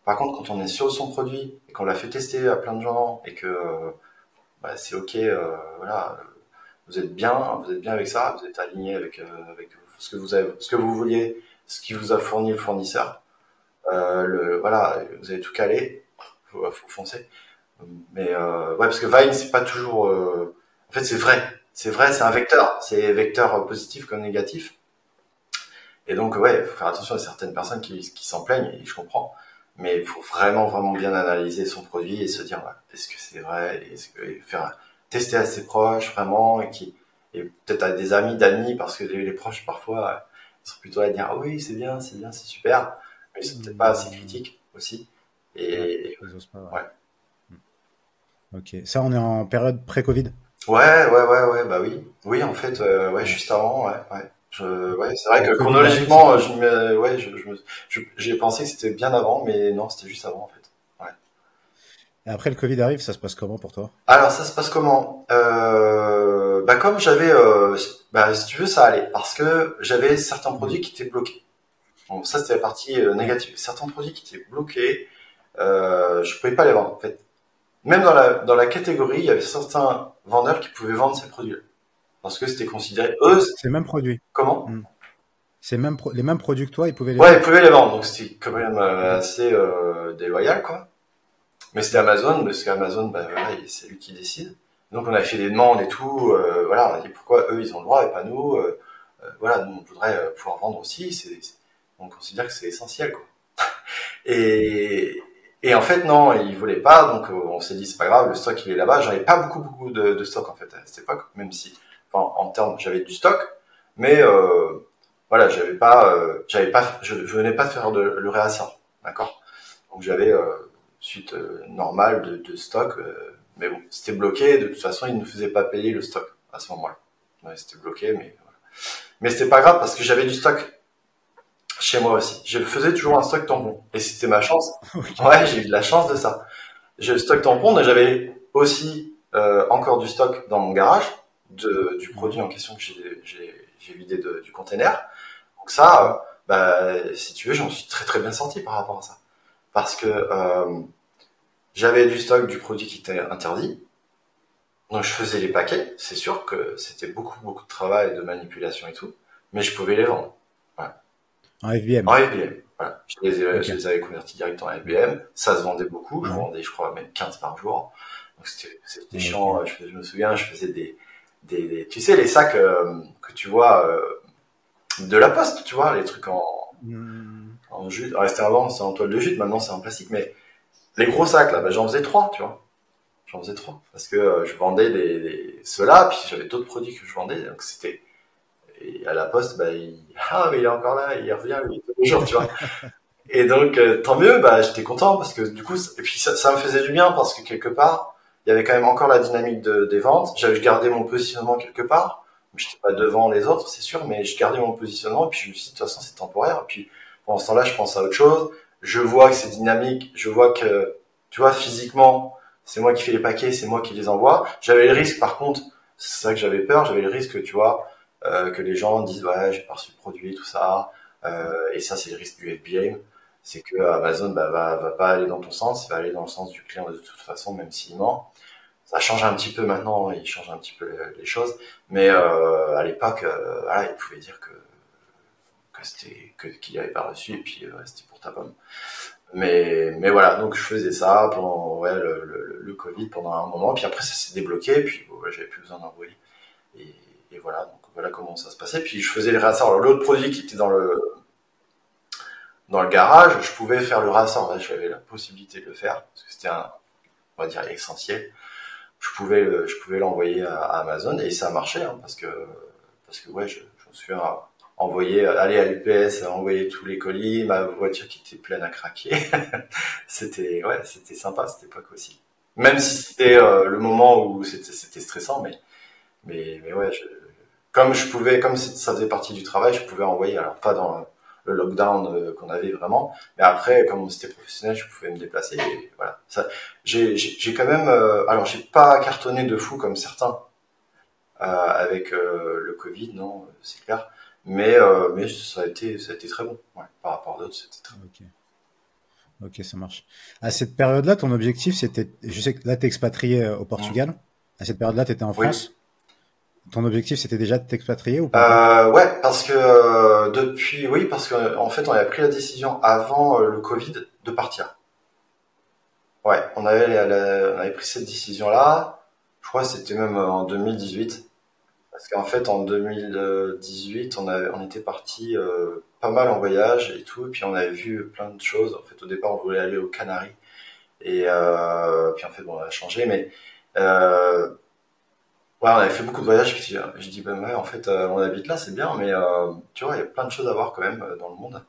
Par contre, quand on est sûr de son produit et qu'on l'a fait tester à plein de gens et que c'est ok, voilà, vous êtes bien avec ça, vous êtes aligné avec ce que vous vouliez, ce qui vous a fourni le fournisseur. Voilà, vous avez tout calé, faut foncer. Mais ouais, parce que Vine, c'est pas toujours. En fait, c'est vrai, c'est vecteur positif comme négatif. Et donc, ouais, faut faire attention à certaines personnes qui s'en plaignent, et je comprends. Mais il faut vraiment, vraiment bien analyser son produit et se dire, ouais, est-ce que c'est vrai, et faire tester à ses proches, vraiment, et peut-être à des amis d'amis, parce que les proches, parfois, ils sont plutôt à dire, ah oui, c'est bien, c'est super. Mais ils sont peut-être pas assez critiques aussi. Ouais, Et ils osent pas, ouais. ouais. Ok. Ça, on est en période pré-Covid. Ouais, bah oui. Oui, en fait, ouais, Ouais. juste avant, ouais. Ouais, c'est vrai Le que Covid arrive, c'est chronologiquement, j'ai pensé que c'était bien avant, mais non, c'était juste avant, en fait. Ouais. Et après le Covid arrive, ça se passe comment pour toi? Alors, ça se passe comment? Comme si tu veux, ça allait, parce que j'avais certains Mm. produits qui étaient bloqués. Bon, ça, c'était la partie Ouais. négative. Certains produits qui étaient bloqués, je pouvais pas les vendre, en fait. Même dans la catégorie, il y avait certains vendeurs qui pouvaient vendre ces produits-là. Parce que c'était considéré, eux, C'est le même produit. comment? Mm. Les mêmes produits que toi, ils pouvaient les Ouais, ils vendre? pouvaient les vendre, donc c'était quand même Ok. assez déloyal, quoi. Mais c'était Mm. Amazon, parce qu'Amazon, voilà, c'est lui qui décide. Donc on a fait des demandes et tout, voilà, on a dit pourquoi eux ils ont le droit et pas nous. Voilà, nous on voudrait pouvoir vendre aussi, on considère que c'est essentiel, quoi. Et, et en fait non, ils voulaient pas, donc on s'est dit c'est pas grave, le stock il est là-bas. J'avais pas beaucoup de stock en fait à cette époque, même si, enfin en termes, j'avais du stock, mais voilà, je venais pas de faire le réassort, d'accord. Donc j'avais suite normale de stock, mais bon, c'était bloqué. De toute façon, ils ne faisaient pas payer le stock à ce moment-là. Ouais, c'était bloqué, mais voilà. Mais c'était pas grave parce que j'avais du stock chez moi aussi. Je faisais toujours un stock tampon et c'était ma chance. Ok. Ouais, j'ai eu de la chance de ça. J'ai le stock tampon, mais j'avais aussi encore du stock dans mon garage du Mhm. produit en question que j'ai vidé du container. Donc ça, si tu veux, j'en suis très très bien sorti par rapport à ça. Parce que j'avais du stock du produit qui était interdit. Donc je faisais les paquets. C'est sûr que c'était beaucoup de travail, de manipulation et tout. Mais je pouvais les vendre. Voilà. En En FBM. FBM. Voilà. Ok. Je les avais convertis directement en FBM. Ça se vendait beaucoup. Je Ouais. vendais, je crois, même 15 par jour. Donc c'était chiant. Ok. Je me souviens, je faisais tu sais, les sacs que tu vois de la poste, tu vois, les trucs en, Mm. en jute. Alors, c'était avant, c'est en toile de jute, maintenant c'est en plastique, mais les gros sacs, là, bah, j'en faisais 3, tu vois. J'en faisais 3. Parce que je vendais ceux-là, puis j'avais d'autres produits que je vendais, donc c'était, et à la poste, bah, ah, mais il est encore là, il revient, lui, tous les jours, tu vois. Et donc, tant mieux, bah, j'étais content, parce que du coup, et puis ça me faisait du bien, parce que quelque part, il y avait quand même encore la dynamique des ventes. J'avais gardé mon positionnement quelque part. Je n'étais pas devant les autres, c'est sûr, mais je gardais mon positionnement, et puis je me suis dit, de toute façon, c'est temporaire. Et puis, pendant ce temps-là, je pense à autre chose. Je vois que c'est dynamique, je vois que, tu vois, physiquement, c'est moi qui fais les paquets, c'est moi qui les envoie. J'avais le risque, par contre, c'est ça que j'avais peur, j'avais le risque, tu vois, que les gens disent, ouais, j'ai pas reçu le produit, tout ça. Et ça, c'est le risque du FBA. C'est que Amazon va pas aller dans ton sens, il va aller dans le sens du client de toute façon, même s'il ment. Ça change un petit peu maintenant, il change un petit peu les choses, mais à l'époque, voilà, il pouvait dire que c'était qu'il avait pas reçu et puis c'était pour ta pomme. Mais voilà, donc je faisais ça pendant ouais le Covid pendant un moment, puis après ça s'est débloqué, puis ouais, j'avais plus besoin d'envoyer et, et voilà, donc voilà comment ça se passait. Puis je faisais les réassorts. Alors l'autre produit qui était dans le garage, je pouvais faire le rassort. Là, j'avais la possibilité de le faire parce que c'était on va dire essentiel. Je pouvais l'envoyer à Amazon et ça marchait hein, parce que ouais, je me souviens envoyer, aller à l'UPS, envoyer tous les colis, ma voiture qui était pleine à craquer. C'était ouais, c'était sympa cette époque aussi. Même si c'était le moment où c'était stressant, mais ouais, comme je pouvais, comme ça faisait partie du travail, je pouvais envoyer. Alors pas dans le lockdown qu'on avait vraiment, mais après, comme c'était professionnel, je pouvais me déplacer. Et voilà. Ça, j'ai quand même, alors j'ai pas cartonné de fou comme certains avec le Covid, non, c'est clair. Mais ça a été très bon. Ouais, par rapport à d'autres, c'était très bon. Ok, ok, ça marche. À cette période-là, ton objectif, c'était, je sais que là, t'es expatrié au Mm. Portugal. À cette période-là, t'étais en Oui. France. Ton objectif, c'était déjà de t'expatrier ou pas encore? Ouais, parce que depuis, oui, parce que en fait, on a pris la décision avant le Covid de partir. Ouais, on avait pris cette décision-là. Je crois que c'était même en 2018. Parce qu'en fait, en 2018, on était parti pas mal en voyage et tout. Et puis on avait vu plein de choses. En fait, au départ, on voulait aller aux Canaries. Et puis en fait, bon, on a changé. Mais ouais, on avait fait beaucoup de voyages. Puis je dis, ben ouais, en fait, on habite là, c'est bien. Mais tu vois, il y a plein de choses à voir quand même dans le monde.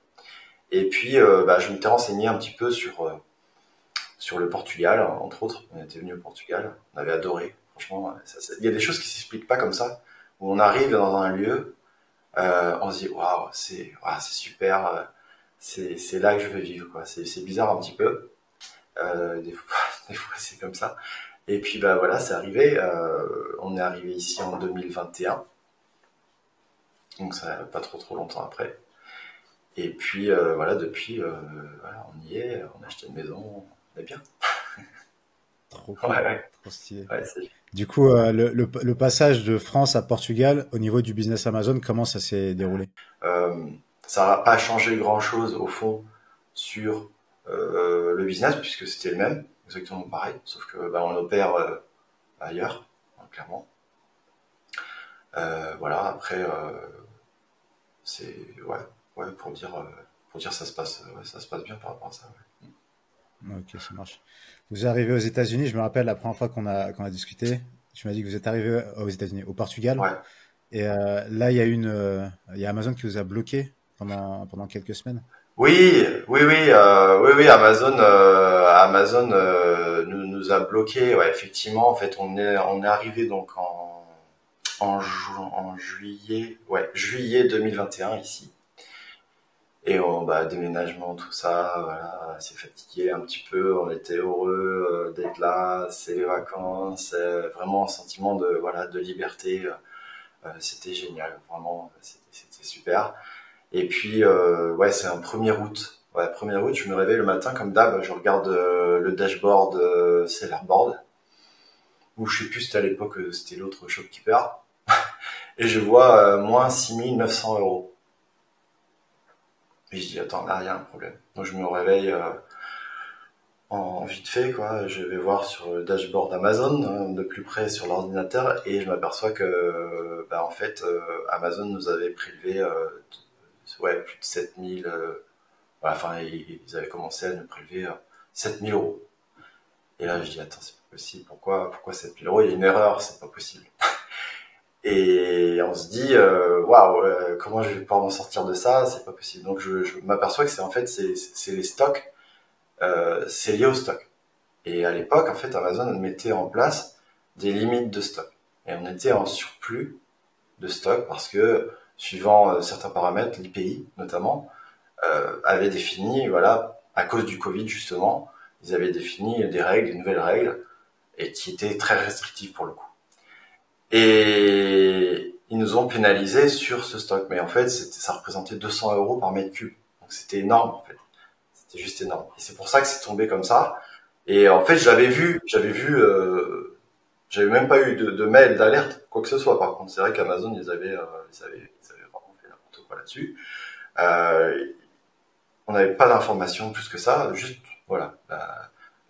Et puis, bah, je m'étais renseigné un petit peu sur le Portugal, entre autres. On était venu au Portugal, on avait adoré. Franchement, il y a des choses qui s'expliquent pas comme ça. Où on arrive dans un lieu, on se dit waouh, c'est super, c'est là que je veux vivre quoi. C'est bizarre un petit peu. Des fois, des fois c'est comme ça. Et puis bah voilà, c'est arrivé. On est arrivé ici en 2021, donc ça pas trop longtemps après. Et puis voilà, depuis, voilà, on y est, on a acheté une maison, on est bien. Trop Ouais, cool, ouais, trop stylé. ouais, Du coup, le passage de France à Portugal au niveau du business Amazon, comment ça s'est déroulé? Euh, ça n'a pas changé grand-chose au fond sur le business puisque c'était le même, exactement pareil, sauf que bah, on opère ailleurs, hein, clairement. Voilà, après c'est ouais, ouais pour dire ça se passe ouais, ça se passe bien par rapport à ça. Ok, ça marche. Vous arrivez aux États-Unis, je me rappelle la première fois qu'on a discuté, tu m'as dit que vous êtes arrivé aux États-Unis, au Portugal, Ouais. Ouais. et là il y a Amazon qui vous a bloqué pendant quelques semaines. Oui, Amazon, Amazon nous a bloqué. Ouais, effectivement, en fait, on est arrivé donc en juillet, ouais, juillet 2021 ici. Et bah, déménagement, tout ça, voilà, c'est fatigué un petit peu. On était heureux d'être là, c'est les vacances, vraiment un sentiment de voilà de liberté. C'était génial, vraiment, c'était super. Et puis ouais, c'est un 1er août. Ouais, 1er août, je me réveille le matin comme d'hab, je regarde le dashboard Sellerboard, ou je sais plus c'était à l'époque, c'était l'autre shopkeeper, et je vois moins 6 900 euros. Et je dis attends, là il y a un problème. Donc je me réveille en vite fait quoi, je vais voir sur le dashboard Amazon de plus près sur l'ordinateur et je m'aperçois que bah en fait Amazon nous avait prélevé ouais plus de 7000 voilà, enfin, ils avaient commencé à nous prélever 7000 euros. Et là, je dis, attends, c'est pas possible. Pourquoi 7000 euros? Il y a une erreur, c'est pas possible. Et on se dit, waouh, comment je vais pouvoir m'en sortir de ça? C'est pas possible. Donc, je m'aperçois que c'est en fait, c'est les stocks, c'est lié au stock. Et à l'époque, en fait, Amazon mettait en place des limites de stock. Et on était en surplus de stock parce que, suivant certains paramètres, l'IPI notamment, avait défini, voilà, à cause du Covid justement, ils avaient défini des règles, des nouvelles règles, et qui étaient très restrictives pour le coup. Et ils nous ont pénalisé sur ce stock. Mais en fait, ça représentait 200 euros par mètre cube. Donc c'était énorme en fait. C'était juste énorme. Et c'est pour ça que c'est tombé comme ça. Et en fait, j'avais même pas eu de mail d'alerte, quoi que ce soit. Par contre, c'est vrai qu'Amazon, ils avaient vraiment fait n'importe quoi là-dessus. Euh, on n'avait pas d'informations plus que ça, juste, voilà,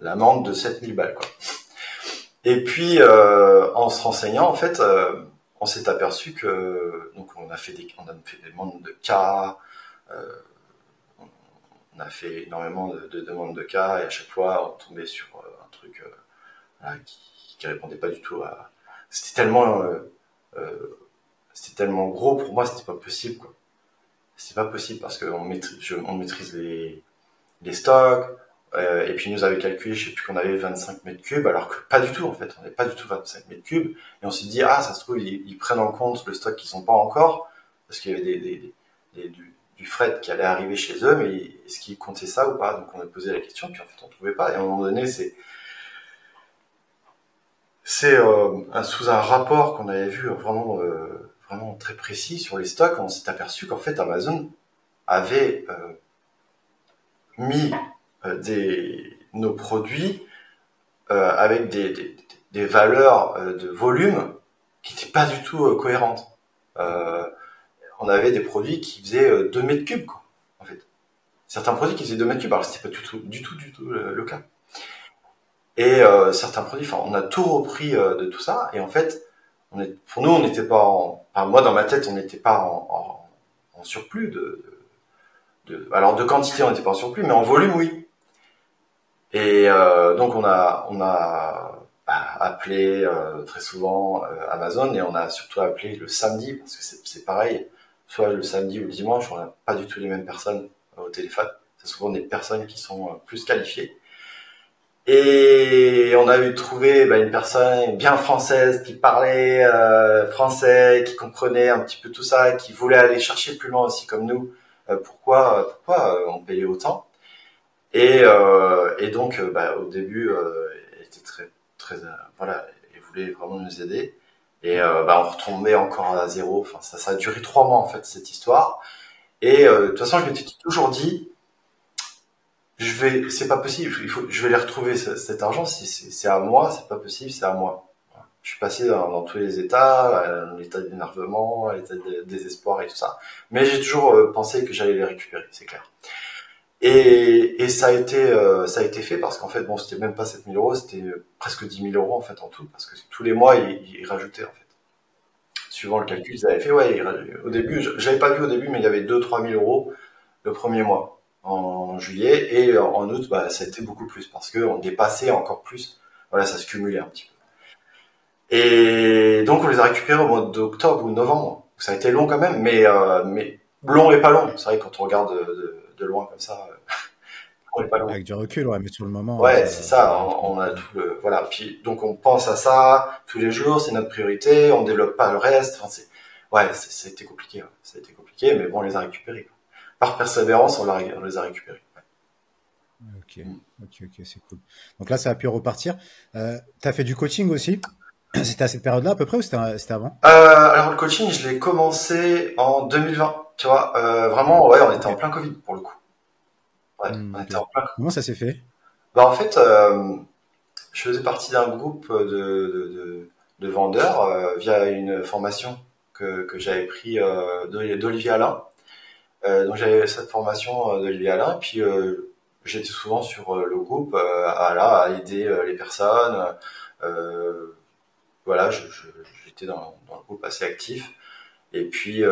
l'amende de 7000 balles, quoi. Et puis, en se renseignant, en fait, on s'est aperçu que, donc, on a fait des demandes de cas, euh, on a fait énormément de demandes de cas, et à chaque fois, on tombait sur un truc voilà, qui répondait pas du tout à. C'était tellement, c'était tellement gros pour moi, c'était pas possible, quoi. C'était pas possible parce on maîtrise les stocks, et puis ils nous avaient calculé, je sais plus qu'on avait 25 mètres cubes, alors que pas du tout en fait, on n'avait pas du tout 25 mètres cubes, et on s'est dit, ah ça se trouve, ils prennent en compte le stock qu'ils n'ont pas encore, parce qu'il y avait du fret qui allait arriver chez eux, mais est-ce qu'ils comptaient ça ou pas? Donc on a posé la question, puis en fait on trouvait pas, et à un moment donné, c'est sous un rapport qu'on avait vu vraiment très précis sur les stocks, on s'est aperçu qu'en fait Amazon avait mis nos produits avec des valeurs de volume qui n'étaient pas du tout cohérentes. Euh, on avait des produits qui faisaient 2 mètres cubes, quoi, en fait. Certains produits qui faisaient 2 mètres cubes, alors c'était pas du tout le cas. Et certains produits, enfin, on a tout repris de tout ça, et en fait, pour nous, on n'était pas enfin, moi dans ma tête, on n'était pas en surplus alors de quantité, on n'était pas en surplus, mais en volume, oui. Et donc on a appelé très souvent Amazon, et on a surtout appelé le samedi parce que c'est pareil, soit le samedi ou le dimanche, on n'a pas du tout les mêmes personnes au téléphone. C'est souvent des personnes qui sont plus qualifiées. Et on a eu trouvé une personne bien française qui parlait français, qui comprenait un petit peu tout ça, et qui voulait aller chercher plus loin aussi comme nous. Pourquoi on payait autant? Et donc, au début, elle était voilà, elle voulait vraiment nous aider. Et on retombait encore à zéro. Enfin, ça a duré 3 mois en fait cette histoire. Et de toute façon, je m'étais toujours dit, c'est pas possible. Je vais les retrouver cet argent. C'est à moi, c'est pas possible, c'est à moi. Voilà. Je suis passé dans tous les états, l'état d'énervement, l'état de désespoir et tout ça. Mais j'ai toujours pensé que j'allais les récupérer, c'est clair. Et ça a été fait parce qu'en fait, bon, c'était même pas 7000 euros, c'était presque 10 000 euros en fait en tout, parce que tous les mois, ils rajoutaient en fait. Suivant le calcul, ils avaient fait, ouais, au début, j'avais pas vu au début, mais il y avait 2 000 à 3 000 euros le premier mois, en juillet, et en août, ça a été beaucoup plus, parce qu'on dépassait encore plus, voilà, ça se cumulait un petit peu. Et donc, on les a récupérés au mois d'octobre ou novembre. Ça a été long quand même, mais long et pas long. C'est vrai que quand on regarde de loin comme ça, on est pas loin. Avec du recul, ouais, mais sur le moment, Ouais, c'est ça ça. paraît trop On long. a tout voilà. Puis donc on pense à ça tous les jours, c'est notre priorité. On développe pas le reste. Enfin, ça a été compliqué. Ouais. Ça a été compliqué, mais bon, on les a récupérés, quoi. Par persévérance, on les a récupérés. Ok, Ouais. Mm. ok, c'est cool. Donc là, ça a pu repartir. Tu as fait du coaching aussi? C'était à cette période-là à peu près ou c'était avant? Alors le coaching, je l'ai commencé en 2020. Tu vois, vraiment, ouais, on était Ok. en plein Covid pour le coup. Ouais, on Ok. était en plein. Comment ça s'est fait? En fait, je faisais partie d'un groupe de vendeurs via une formation que j'avais pris d'Olivier Alain. Donc j'avais cette formation d'Olivier Alain, puis j'étais souvent sur le groupe à aider les personnes. Euh, voilà, j'étais dans le groupe assez actif. Et puis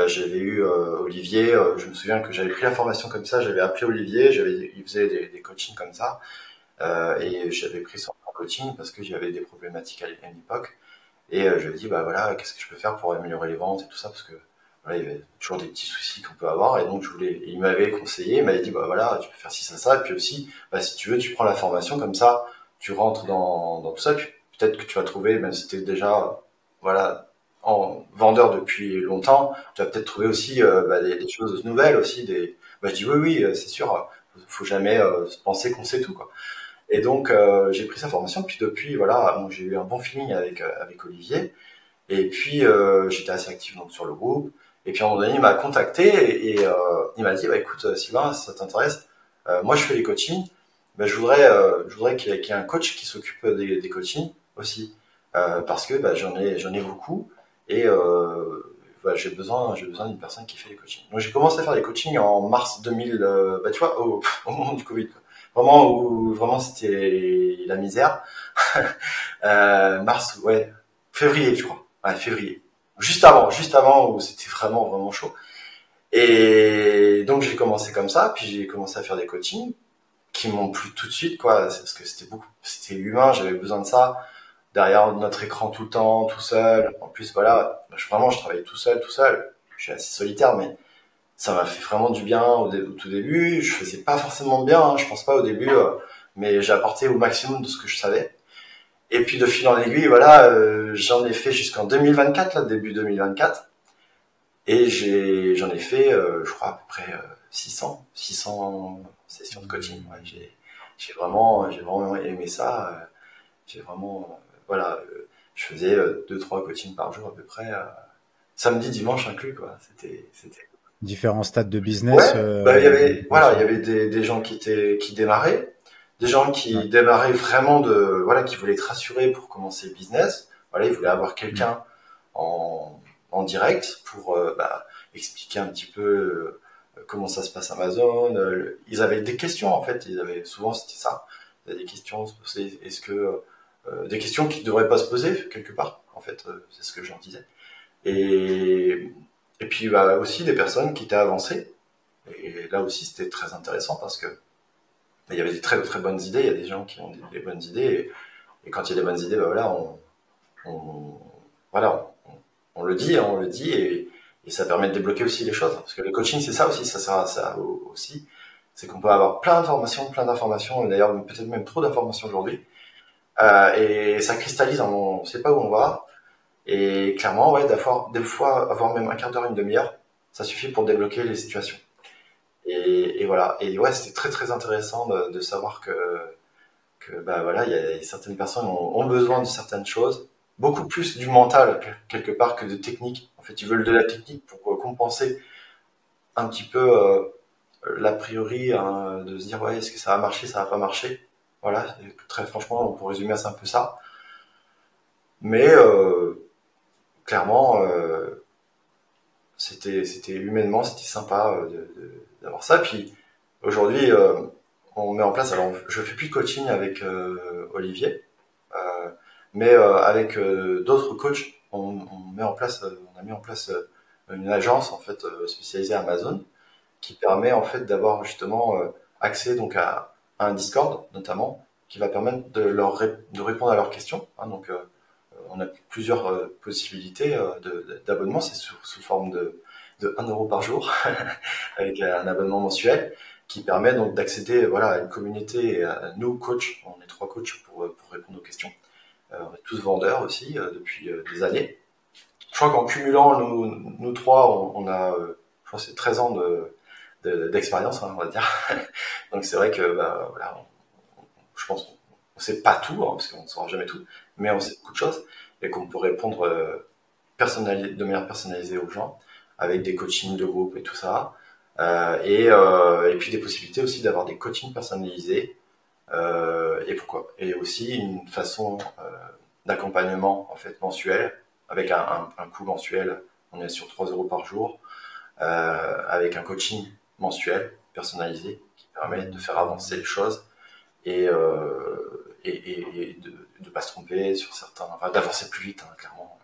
j'avais eu Olivier, je me souviens que j'avais pris la formation comme ça, j'avais appelé Olivier, il faisait des coachings comme ça, et j'avais pris son coaching parce que j'avais des problématiques à l'époque. Et je lui ai dit, bah voilà, qu'est-ce que je peux faire pour améliorer les ventes et tout ça, parce que voilà, il y avait toujours des petits soucis qu'on peut avoir. Et donc il m'avait conseillé, il m'avait dit, bah voilà, tu peux faire ci, ça. Et puis aussi, bah, si tu veux, tu prends la formation comme ça, tu rentres dans tout ça, puis peut-être que tu vas trouver, même si tu es déjà, voilà, en vendeur depuis longtemps, tu vas peut-être trouver aussi des choses nouvelles aussi. Je dis oui, c'est sûr, faut jamais penser qu'on sait tout, quoi. Et donc j'ai pris sa formation, puis depuis voilà, donc j'ai eu un bon feeling avec Olivier. Et puis j'étais assez actif donc sur le groupe. Et puis à un moment donné, il m'a contacté et il m'a dit bah écoute Sylvain, si ça t'intéresse, moi je fais les coachings. Ben, je voudrais qu'il y ait un coach qui s'occupe des coachings aussi, parce que j'en ai beaucoup et j'ai besoin d'une personne qui fait les coachings. Donc j'ai commencé à faire des coachings en mars 2000, tu vois, au moment du Covid, quoi. Vraiment où vraiment c'était la misère. Mars, ouais, février, je crois. Ouais, février. Juste avant où c'était vraiment, vraiment chaud. Et donc j'ai commencé comme ça, puis j'ai commencé à faire des coachings qui m'ont plu tout de suite, quoi. C'est parce que c'était humain, j'avais besoin de ça. Derrière notre écran tout le temps, tout seul. En plus, voilà, vraiment, je travaillais tout seul, tout seul. Je suis assez solitaire, mais ça m'a fait vraiment du bien au tout début. Je faisais pas forcément bien, hein, je pense pas au début, mais j'ai apporté au maximum de ce que je savais. Et puis de fil en aiguille, voilà, j'en ai fait jusqu'en 2024, là, début 2024. Et j'en ai fait, je crois, à peu près 600 sessions de coaching. Ouais, j'ai vraiment aimé ça. J'ai vraiment, voilà, je faisais 2-3 coachings par jour à peu près, samedi, dimanche inclus, quoi. C'était. Différents stades de business. Ouais, il y avait des gens qui démarraient, des gens Ouais. qui démarraient vraiment voilà, qui voulaient être rassurés pour commencer le business. Voilà, ils voulaient avoir Mm. quelqu'un en direct pour expliquer un petit peu comment ça se passe Amazon. Ils avaient des questions en fait, souvent c'était ça. Ils avaient des questions à se poser. Est-ce que des questions qui ne devraient pas se poser quelque part, en fait, c'est ce que j'en disais. Et, et puis aussi des personnes qui étaient avancées. Et là aussi, c'était très intéressant parce que il y avait des très très bonnes idées. Il y a des gens qui ont des bonnes idées. Et quand il y a des bonnes idées, voilà, on, voilà, on le dit, hein, et ça permet de débloquer aussi les choses. Parce que le coaching, c'est ça aussi, ça sert à ça aussi. C'est qu'on peut avoir plein d'informations, et d'ailleurs peut-être même trop d'informations aujourd'hui. Et ça cristallise, on ne sait pas où on va. Et clairement, ouais, des fois, avoir même un quart d'heure, une demi-heure, ça suffit pour débloquer les situations. Et voilà. Et ouais, c'était très très intéressant de savoir que voilà, il y a certaines personnes ont besoin de certaines choses, beaucoup plus du mental quelque part que de technique. En fait, ils veulent de la technique pour compenser un petit peu l'a priori, hein, de se dire ouais, est-ce que ça va marcher, ça va pas marcher. Voilà, très franchement, pour résumer, c'est un peu ça. Mais clairement, c'était humainement, c'était sympa d'avoir ça. Puis aujourd'hui, on met en place. Alors, je fais plus de coaching avec Olivier, mais avec d'autres coachs, on a mis en place une agence en fait spécialisée Amazon qui permet en fait d'avoir justement accès donc à un Discord notamment qui va permettre de répondre à leurs questions. Hein. Donc on a plusieurs possibilités d'abonnement, c'est sous forme de 1 € par jour avec un abonnement mensuel qui permet donc d'accéder voilà à une communauté et à nous coachs. On est 3 coachs pour répondre aux questions. On est tous vendeurs aussi depuis des années. Je crois qu'en cumulant nous trois, on a je crois que c'est 13 ans d'expérience, hein, on va dire. Donc c'est vrai que voilà, je pense qu'on sait pas tout, hein, parce qu'on ne saura jamais tout, mais on sait beaucoup de choses et qu'on peut répondre de manière personnalisée aux gens avec des coachings de groupe et tout ça. Et puis des possibilités aussi d'avoir des coachings personnalisés et pourquoi. Et aussi une façon d'accompagnement en fait mensuel avec un coût mensuel. On est sur 3 € par jour avec un coaching mensuel personnalisé qui permet de faire avancer les choses et de pas se tromper sur certains, enfin d'avancer plus vite, hein, clairement.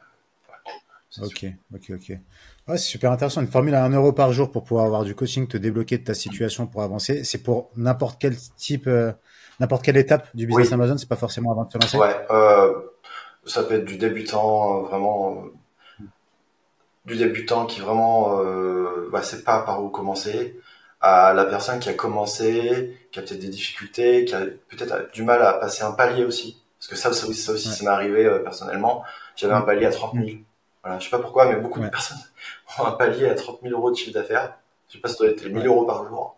Voilà. c'est sûr. Ok, ok, ok. Ouais, c'est super intéressant. Une formule à 1 euro par jour pour pouvoir avoir du coaching, te débloquer de ta situation pour avancer. C'est pour n'importe quel type, n'importe quelle étape du business Oui, Amazon. C'est pas forcément avant de te lancer. ouais. Ça peut être du débutant, vraiment, du débutant qui vraiment, sait pas par où commencer, à la personne qui a commencé, qui a peut-être des difficultés, qui a peut-être du mal à passer un palier aussi. Parce que ça aussi, Ouais. ça m'est arrivé personnellement. J'avais un Mm, palier à 30 mm, 000. Voilà, je sais pas pourquoi, mais beaucoup de ouais. personnes ont un palier à 30 000 euros de chiffre d'affaires. Je sais pas si ça doit être les 1000 Ouais. euros par jour.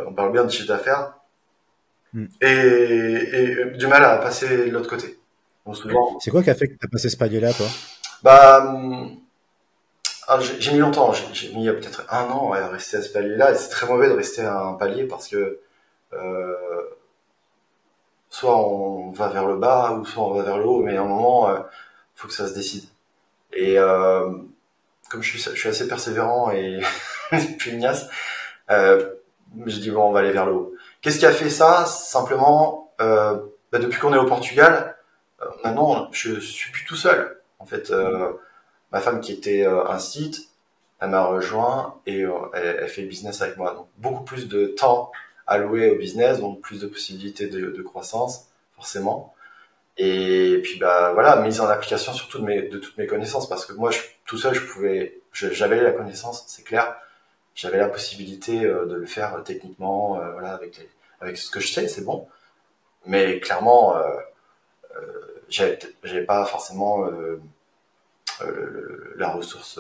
On parle bien de chiffre d'affaires. Mm. Et du mal à passer de l'autre côté. Donc souvent, C'est quoi qui a fait que tu as passé ce palier-là, toi? bah, j'ai mis longtemps, j'ai mis peut-être 1 an à rester à ce palier-là, et c'est très mauvais de rester à un palier parce que euh, soit on va vers le bas ou soit on va vers le haut, mais à un moment, faut que ça se décide. Et comme je suis assez persévérant et pugnace, euh, je dis bon, on va aller vers le haut. Qu'est-ce qui a fait ça? Simplement, depuis qu'on est au Portugal, maintenant, je suis plus tout seul. En fait, ma femme qui était un site, elle m'a rejoint et elle fait le business avec moi. Donc beaucoup plus de temps alloué au business, donc plus de possibilités de croissance, forcément. Et puis bah voilà, mise en application surtout de toutes mes connaissances, parce que moi tout seul j'avais la connaissance, c'est clair, j'avais la possibilité de le faire techniquement, voilà, avec ce que je sais, c'est bon. Mais clairement, j'avais pas forcément la ressource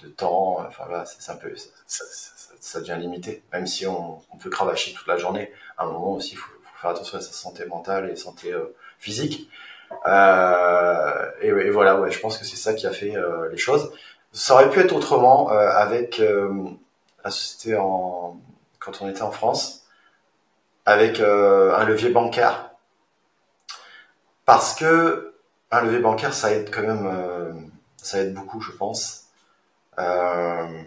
de temps. Enfin là, c'est un peu, ça devient limité. Même si on peut cravacher toute la journée, à un moment aussi, faut faire attention à sa santé mentale et santé physique. Et voilà, ouais, je pense que c'est ça qui a fait les choses. Ça aurait pu être autrement avec la société quand on était en France, avec un levier bancaire, parce que un levier bancaire, ça aide quand même, ça aide beaucoup, je pense. Euh,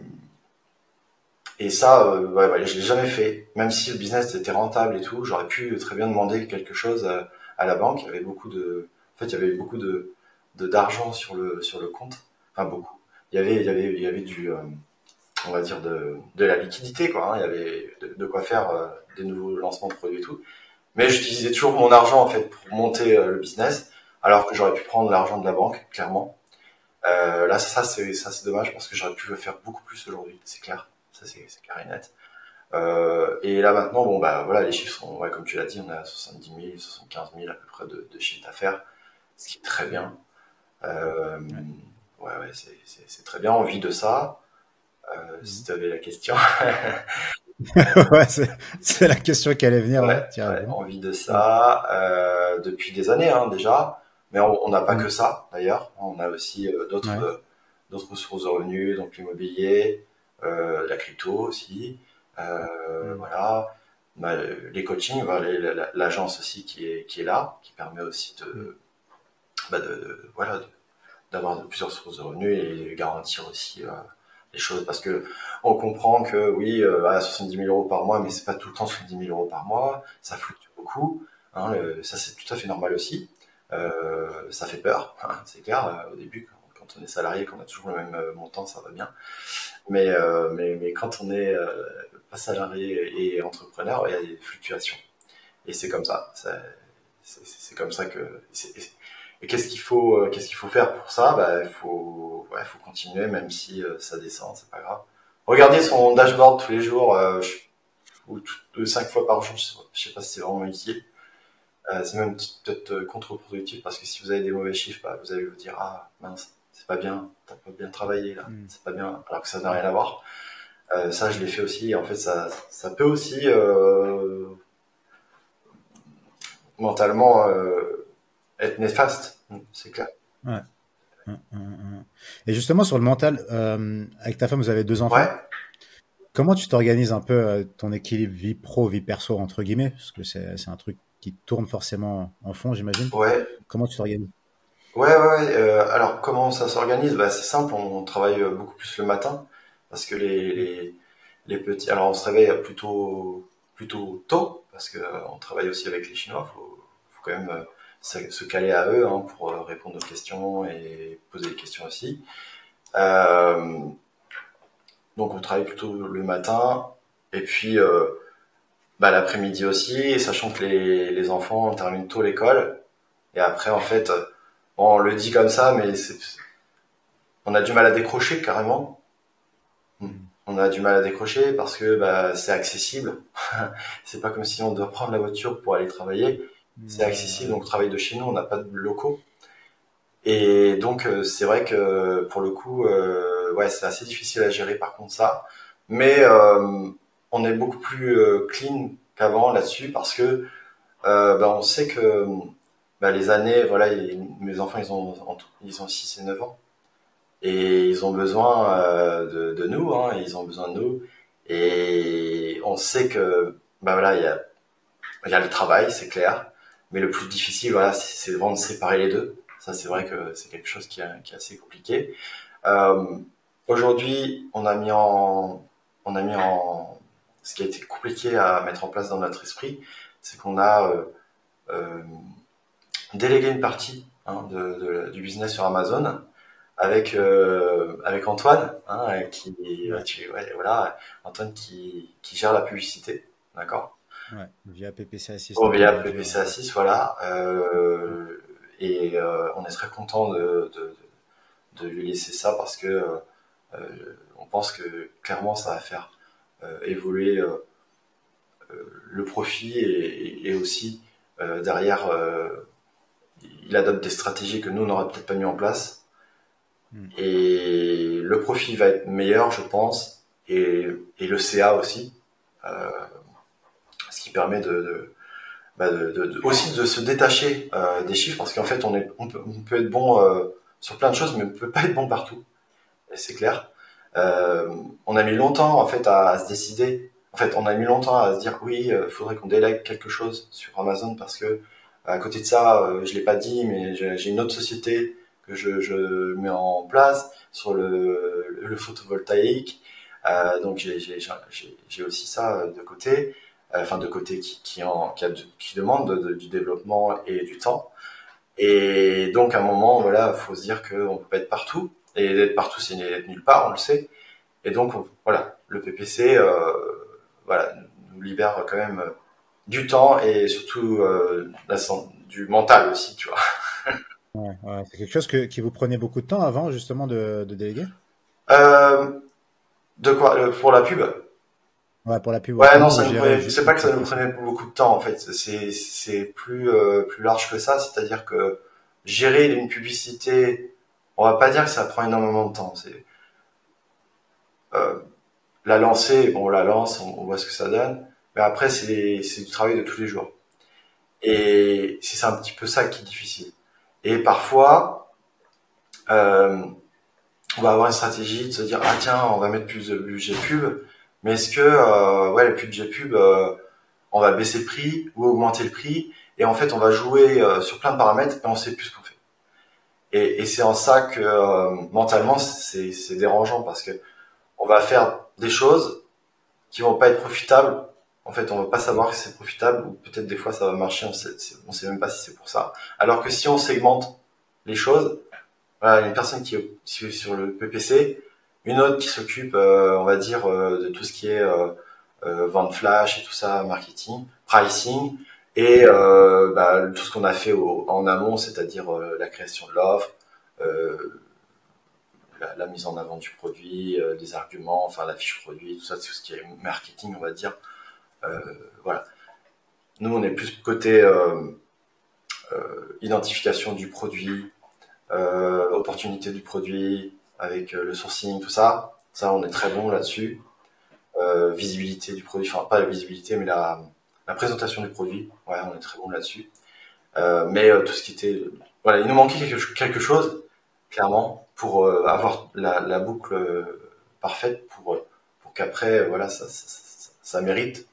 et ça, je l'ai jamais fait. Même si le business était rentable et tout, j'aurais pu très bien demander quelque chose à la banque. Il y avait en fait, il y avait beaucoup d'argent sur le compte. Enfin, beaucoup. Il y avait on va dire de la liquidité, quoi, hein. Il y avait de quoi faire des nouveaux lancements de produits et tout. Mais j'utilisais toujours mon argent, en fait, pour monter le business, alors que j'aurais pu prendre l'argent de la banque, clairement. Là, ça, c'est dommage parce que j'aurais pu le faire beaucoup plus aujourd'hui, c'est clair. Ça, c'est clair et net. Et là, maintenant, bon, bah, voilà, les chiffres sont, ouais, comme tu l'as dit, on est à 70 000, 75 000 à peu près de chiffre d'affaires, ce qui est très bien. Euh, Ouais. ouais, c'est très bien, on vit de ça. Si Mhm. tu avais la question. Ouais, c'est la question qui allait venir Ouais, là. Tu ouais, réponds. on vit de Ouais. ça depuis des années, hein, déjà. Mais on n'a pas que Mm. ça, d'ailleurs. On a aussi Ouais. d'autres sources de revenus, donc l'immobilier, la crypto aussi. Mm. Voilà. Bah, les coachings, voilà, l'agence aussi qui est là, qui permet aussi Mm. voilà, d'avoir plusieurs sources de revenus et garantir aussi les choses. Parce que on comprend que oui, à 70 000 euros par mois, mais c'est pas tout le temps 70 000 euros par mois, ça fluctue beaucoup. Hein, ça c'est tout à fait normal aussi. Ça fait peur, hein, c'est clair. Au début, quand on est salarié, qu'on a toujours le même montant, ça va bien. Mais quand on est pas salarié et entrepreneur, il y a des fluctuations. Et c'est comme ça. C'est comme ça que. Et qu'est-ce qu'il faut faire pour ça? Bah, faut continuer, même si ça descend, c'est pas grave. Regardez son dashboard tous les jours, ou 5 fois par jour, je sais pas si c'est vraiment utile. C'est même peut-être contre-productif parce que si vous avez des mauvais chiffres, bah, vous allez vous dire ah mince, c'est pas bien, t'as pas bien travaillé là, Mm. c'est pas bien, alors que ça n'a Mm. rien à voir. Ça, je l'ai fait aussi. Et en fait, ça peut aussi mentalement être néfaste, c'est clair. Ouais. Et justement, sur le mental, avec ta femme, vous avez 2 enfants. Ouais, Comment tu t'organises un peu ton équilibre vie pro, vie perso, entre guillemets, parce que c'est un truc qui tourne forcément en fond, j'imagine. ouais, Comment tu t'organises? ouais. Alors, comment ça s'organise? Bah, c'est simple, on travaille beaucoup plus le matin parce que les petits. Alors, on se réveille plutôt tôt parce que on travaille aussi avec les Chinois. Faut quand même se caler à eux pour répondre aux questions et poser des questions aussi. Euh, donc on travaille plutôt le matin et puis l'après-midi aussi, sachant que les enfants terminent tôt l'école. Et après, en fait, bon, on le dit comme ça, mais on a du mal à décrocher carrément. On a du mal à décrocher parce que c'est accessible. C'est pas comme si on doit prendre la voiture pour aller travailler. C'est accessible, donc on travaille de chez nous, on n'a pas de locaux. Et donc c'est vrai que pour le coup, ouais, c'est assez difficile à gérer par contre ça. Mais on est beaucoup plus clean qu'avant là-dessus parce que on sait que les années, voilà, mes enfants ils ont 6 et 9 ans et ils ont besoin de nous, ils ont besoin de nous et on sait que voilà, il y a le travail, c'est clair, mais le plus difficile, voilà, c'est vraiment de séparer les deux. Ça, c'est vrai que c'est quelque chose qui est assez compliqué. Euh, Aujourd'hui, on a mis en, ce qui a été compliqué à mettre en place dans notre esprit, c'est qu'on a euh, délégué une partie du business sur Amazon avec Antoine, voilà, Antoine qui gère la publicité, d'accord. Ouais, via PPC Oh, Assistant, via on a vu. PPC Assist, voilà. Et on est très content de lui laisser ça parce que on pense que clairement ça va faire évoluer le profit et aussi derrière il adopte des stratégies que nous on n'aurait peut-être pas mis en place et le profit va être meilleur je pense et le CA aussi ce qui permet aussi de se détacher des chiffres parce qu'en fait on peut être bon sur plein de choses mais on peut pas être bon partout et c'est clair. On a mis longtemps en fait à se décider. En fait, on a mis longtemps à se dire oui, faudrait qu'on délègue quelque chose sur Amazon parce que à côté de ça, je l'ai pas dit, mais j'ai une autre société que je mets en place sur le photovoltaïque. Donc j'ai aussi ça de côté, enfin de côté qui demande du développement et du temps. Et donc à un moment, voilà, faut se dire qu'on peut pas être partout. Et d'être partout, c'est d'être nulle part, on le sait. Et donc, voilà, le PPC voilà, nous libère quand même du temps et surtout du mental aussi, tu vois. Ouais, ouais. C'est quelque chose qui vous prenait beaucoup de temps avant, justement, de déléguer? Euh, de quoi pour la pub? Ouais, pour la pub, ouais. Ouais, non, Comment vous gérez c'est juste pas le que ça nous PPC? prenait beaucoup de temps en fait. C'est plus large que ça. C'est-à-dire que gérer une publicité, on va pas dire que ça prend énormément de temps. C'est euh, la lancer, bon, on la lance, on voit ce que ça donne. Mais après, c'est du travail de tous les jours. Et c'est un petit peu ça qui est difficile. Et parfois, euh, on va avoir une stratégie de se dire ah tiens, on va mettre plus de budget pub, mais est-ce que ouais le budget pub, on va baisser le prix ou augmenter le prix et en fait on va jouer sur plein de paramètres et on sait plus ce qu'on fait. Et c'est en ça que mentalement c'est dérangeant parce que on va faire des choses qui vont pas être profitables. En fait, on va pas savoir que c'est profitable ou peut-être des fois ça va marcher, on sait même pas si c'est pour ça. Alors que si on segmente les choses, voilà, une personne qui est sur le PPC, une autre qui s'occupe, on va dire, de tout ce qui est vente flash et tout ça, marketing, pricing, et tout ce qu'on a fait en amont, c'est-à-dire la création de l'offre, euh, la mise en avant du produit, les arguments, enfin la fiche produit, tout ça, tout ce qui est marketing, on va dire. Euh, voilà. Nous, on est plus côté identification du produit, opportunité du produit, avec le sourcing, tout ça. Ça, on est très bon là-dessus. Visibilité du produit, enfin pas la visibilité, mais la présentation du produit. Ouais, on est très bon là-dessus. Mais tout ce qui était, voilà, il nous manquait quelque chose, clairement, pour avoir la boucle parfaite pour qu'après, voilà, ça mérite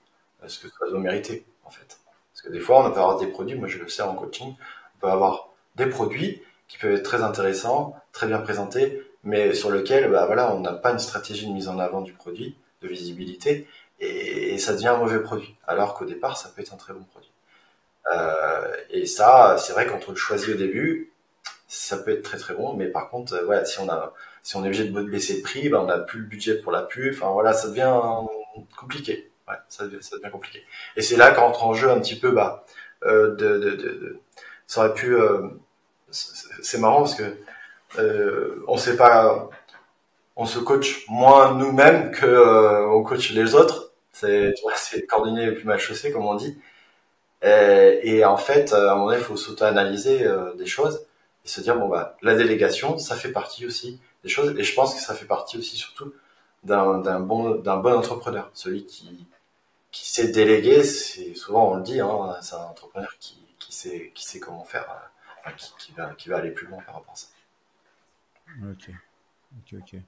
ce que ça doit mériter, en fait. Parce que des fois, on peut avoir des produits, moi je le sais en coaching, on peut avoir des produits qui peuvent être très intéressants, très bien présentés, mais sur lequel, voilà, on n'a pas une stratégie de mise en avant du produit, de visibilité, et ça devient un mauvais produit. Alors qu'au départ, ça peut être un très bon produit. Et ça, c'est vrai quand on le choisit au début, ça peut être très très bon, mais par contre, voilà, si on est obligé de baisser le prix, ben on n'a plus le budget pour la pub. Enfin voilà, ça devient compliqué. Ouais, ça devient compliqué. Et c'est là qu'entre en jeu un petit peu, ça aurait pu. C'est marrant parce que on sait pas, on se coach moins nous-mêmes que on coach les autres. Tu vois, c'est coordonner le plus mal chaussé, comme on dit. Et en fait, à un moment donné, il faut s'auto-analyser des choses et se dire bon bah la délégation, ça fait partie aussi des choses. Et je pense que ça fait partie aussi surtout d'un bon entrepreneur, celui qui sait déléguer. C'est souvent on le dit, hein, c'est un entrepreneur qui sait comment faire, enfin, qui va aller plus loin par rapport à ça. Ok, ok.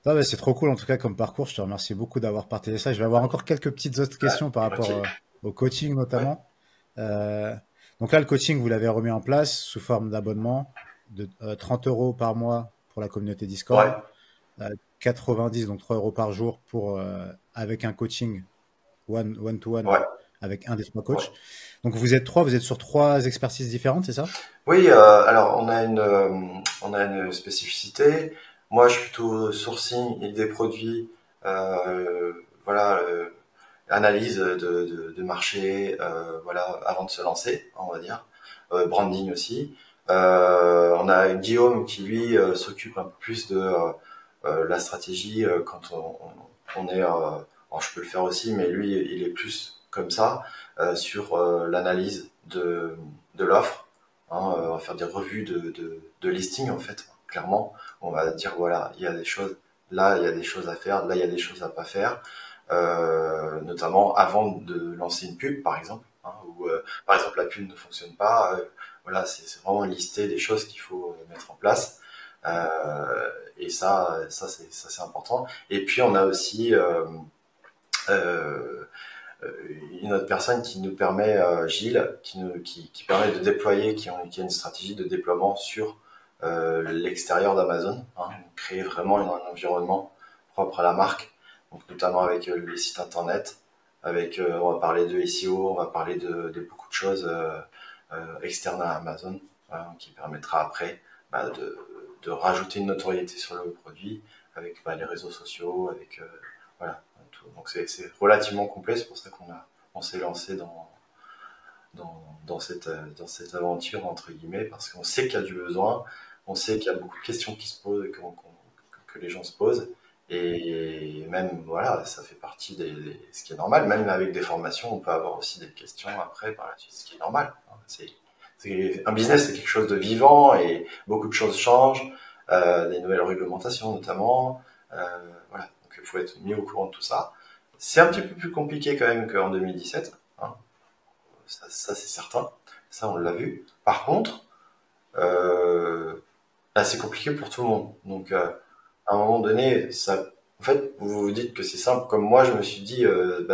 Non, mais c'est trop cool en tout cas comme parcours. Je te remercie beaucoup d'avoir partagé ça. Je vais avoir encore quelques petites autres questions par Ok. rapport au coaching Ouais. notamment. Euh, donc là, le coaching, vous l'avez remis en place sous forme d'abonnement de 30 euros par mois pour la communauté Ouais. Discord, 90, donc 3 euros par jour pour, avec un coaching one-to-one Ouais. avec un des trois Ouais. coachs. Donc vous êtes trois, vous êtes sur trois expertises différentes, c'est ça? Oui, alors on a une spécificité. Moi, je suis plutôt sourcing et des produits, voilà, analyse de marché, voilà, avant de se lancer, on va dire. Branding aussi. On a Guillaume qui lui s'occupe un peu plus de la stratégie quand on est. Alors je peux le faire aussi, mais lui, il est plus comme ça sur l'analyse de l'offre. Hein, on va faire des revues de listing en fait, clairement. On va dire voilà, il y a des choses, là il y a des choses à faire, là il y a des choses à pas faire, notamment avant de lancer une pub par exemple, hein, ou par exemple la pub ne fonctionne pas. Voilà, c'est vraiment lister des choses qu'il faut mettre en place. Et ça c'est important. Et puis on a aussi euh, une autre personne qui nous permet, Gilles, qui permet de déployer, qui a une stratégie de déploiement sur l'extérieur d'Amazon, hein, créer vraiment un environnement propre à la marque, donc notamment avec les sites internet, avec on va parler de SEO, on va parler de beaucoup de choses externes à Amazon, hein, qui permettra après de rajouter une notoriété sur le produit avec les réseaux sociaux, avec voilà. Donc c'est relativement complet, c'est pour ça on s'est lancé dans cette aventure entre guillemets, parce qu'on sait qu'il y a du besoin, on sait qu'il y a beaucoup de questions qui se posent, que les gens se posent, et même voilà, ça fait partie ce qui est normal. Même avec des formations, on peut avoir aussi des questions après par la suite, ce qui est normal. Hein. Un business, c'est quelque chose de vivant et beaucoup de choses changent, des nouvelles réglementations notamment. Voilà, donc il faut être mis au courant de tout ça. C'est un petit peu plus compliqué quand même qu'en 2017, hein. Ça c'est certain. Ça, on l'a vu. Par contre, euh, là, c'est compliqué pour tout le monde. Donc, à un moment donné, en fait, vous vous dites que c'est simple. Comme moi, je me suis dit,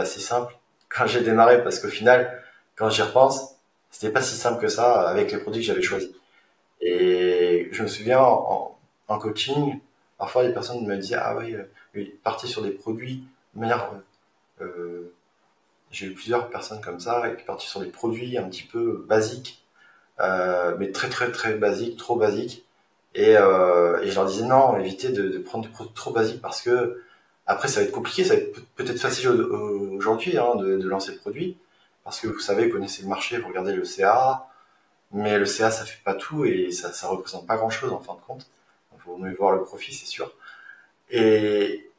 c'est simple quand j'ai démarré, parce qu'au final, quand j'y repense, c'était pas si simple que ça avec les produits que j'avais choisis. Et je me souviens en coaching, parfois les personnes me disaient, ah oui, partez sur des produits de manière euh, j'ai eu plusieurs personnes comme ça qui partent sur des produits un petit peu basiques, mais très très très basiques, trop basiques. Et je leur disais non, évitez de prendre des produits trop basiques parce que après ça va être compliqué, ça va être peut-être facile aujourd'hui hein, de lancer le produit parce que vous savez, vous connaissez le marché, vous regardez le CA, mais le CA ça fait pas tout et ça représente pas grand-chose en fin de compte. Il faut mieux voir le profit, c'est sûr. Et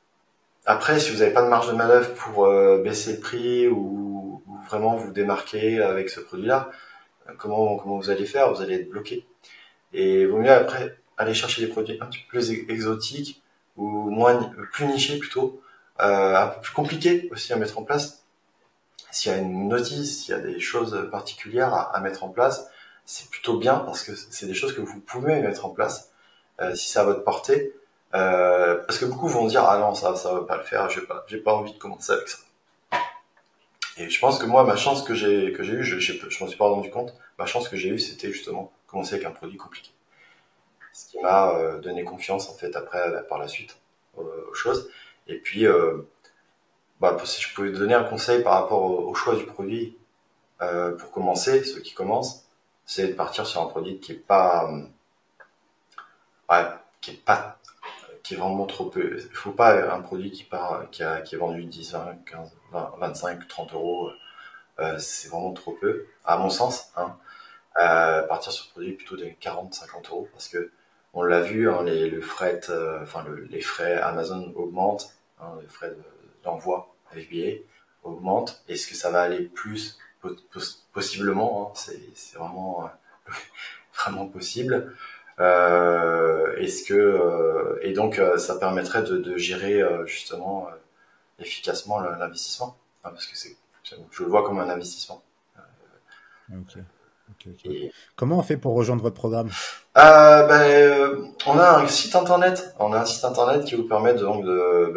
après, si vous n'avez pas de marge de manœuvre pour baisser le prix ou vraiment vous démarquer avec ce produit-là, comment vous allez faire? Vous allez être bloqué. Et il vaut mieux après aller chercher des produits un petit peu plus exotiques ou plus nichés plutôt, un peu plus compliqués aussi à mettre en place. S'il y a une notice, s'il y a des choses particulières à mettre en place, c'est plutôt bien parce que c'est des choses que vous pouvez mettre en place si c'est à votre portée. Parce que beaucoup vont dire ah non ça va pas le faire, j'ai pas envie de commencer avec ça. Et je pense que moi ma chance que j'ai eu, je m'en suis pas rendu compte, ma chance que j'ai eue c'était justement commencer avec un produit compliqué. Ce qui m'a donné confiance en fait après par la suite aux choses. Et puis si je pouvais donner un conseil par rapport au choix du produit, pour commencer, ceux qui commencent, c'est de partir sur un produit qui est pas, ouais, qui est pas, qui est vraiment trop peu. Il faut pas un produit qui est vendu 10, 20, 15, 20, 25, 30 euros. C'est vraiment trop peu, à mon sens, hein. Partir sur un produit plutôt de 40, 50 euros parce que on l'a vu, hein, le fret, les frais Amazon augmentent, hein, les frais d'envoi FBA augmentent. Est-ce que ça va aller plus possiblement, hein, c'est vraiment vraiment possible. Est-ce que et donc ça permettrait de gérer justement efficacement l'investissement, hein, parce que je le vois comme un investissement. Ok. Ok, ok. Et Comment on fait pour rejoindre votre programme? on a un site internet. On a un site internet qui vous permet donc de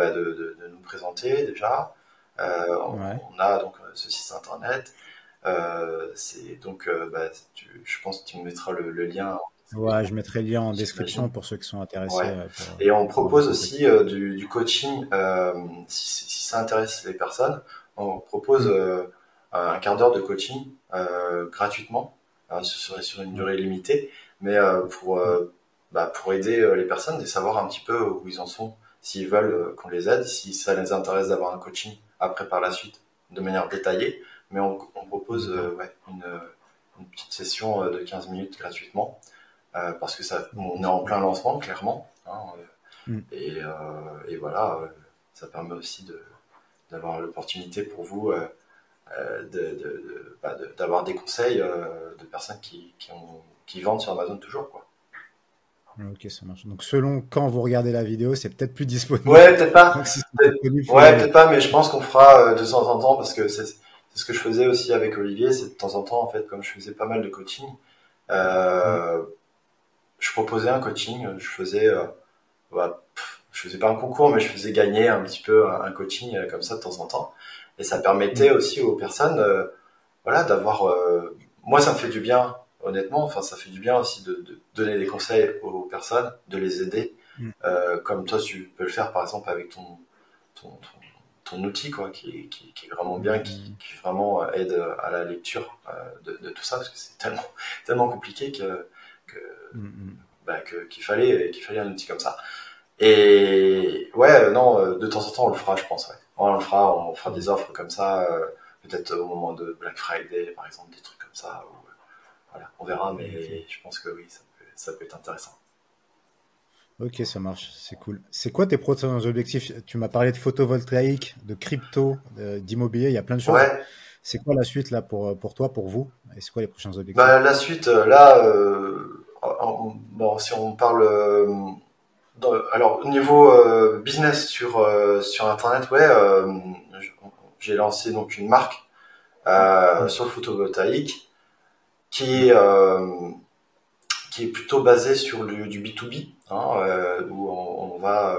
nous présenter déjà. Ouais. On a donc ce site internet. C'est donc, je pense que tu me mettras le lien en Ouais, description, je mettrai le lien en description j'imagine. pour ceux qui sont intéressés Ouais. Et on pour vous propose contacter. aussi du coaching, si ça intéresse les personnes. On propose Hmm. un quart d'heure de coaching gratuitement. Ce serait sur une Ouais. durée limitée, mais Hmm. pour aider les personnes et savoir un petit peu où ils en sont, s'ils veulent qu'on les aide, si ça les intéresse d'avoir un coaching après par la suite de manière détaillée. Mais on propose D'accord. une petite session de 15 minutes gratuitement parce que Ok, on est en super. plein lancement clairement, hein, Hmm. et voilà, ça permet aussi d'avoir l'opportunité pour vous d'avoir des conseils de personnes qui vendent sur Amazon toujours, quoi. Ok, ça marche. Donc, selon quand vous regardez la vidéo, c'est peut-être plus disponible. Ouais, peut-être pas. Donc, si c'est disponible, faut y Ouais, aller. peut-être pas, mais je pense qu'on fera de temps en temps parce que c'est ce que je faisais aussi avec Olivier, c'est de temps en temps, en fait, comme je faisais pas mal de coaching, Hmm. euh, je proposais un coaching, je faisais pas un concours, mais je faisais gagner un petit peu un coaching comme ça de temps en temps. Et ça permettait Hmm. aussi aux personnes, voilà, d'avoir. Moi, ça me fait du bien, honnêtement. Enfin, ça fait du bien aussi de donner des conseils aux personnes, de les aider, Hmm. comme toi, tu peux le faire, par exemple, avec ton, ton, ton outil, quoi, qui est vraiment bien, Hmm. qui vraiment aide à la lecture de tout ça, parce que c'est tellement, tellement compliqué que, Hmm. Hmm. qu'il fallait un outil comme ça. Et ouais, non, de temps en temps, on le fera, je pense. Ouais. On fera Hmm. des offres comme ça, peut-être au moment de Black Friday, par exemple, des trucs comme ça. Voilà, on verra, Ok. mais je pense que oui, ça peut être intéressant. Ok, ça marche, c'est cool. C'est quoi tes prochains objectifs? Tu m'as parlé de photovoltaïque, de crypto, d'immobilier, il y a plein de choses. Ouais, C'est quoi la suite là pour toi, pour vous? Et c'est quoi les prochains bah objectifs? la suite, là, bon, si on parle, alors au niveau business sur Internet, ouais, j'ai lancé donc une marque Hmm. sur le photovoltaïque qui est qui est plutôt basé sur du B2B, hein, où on va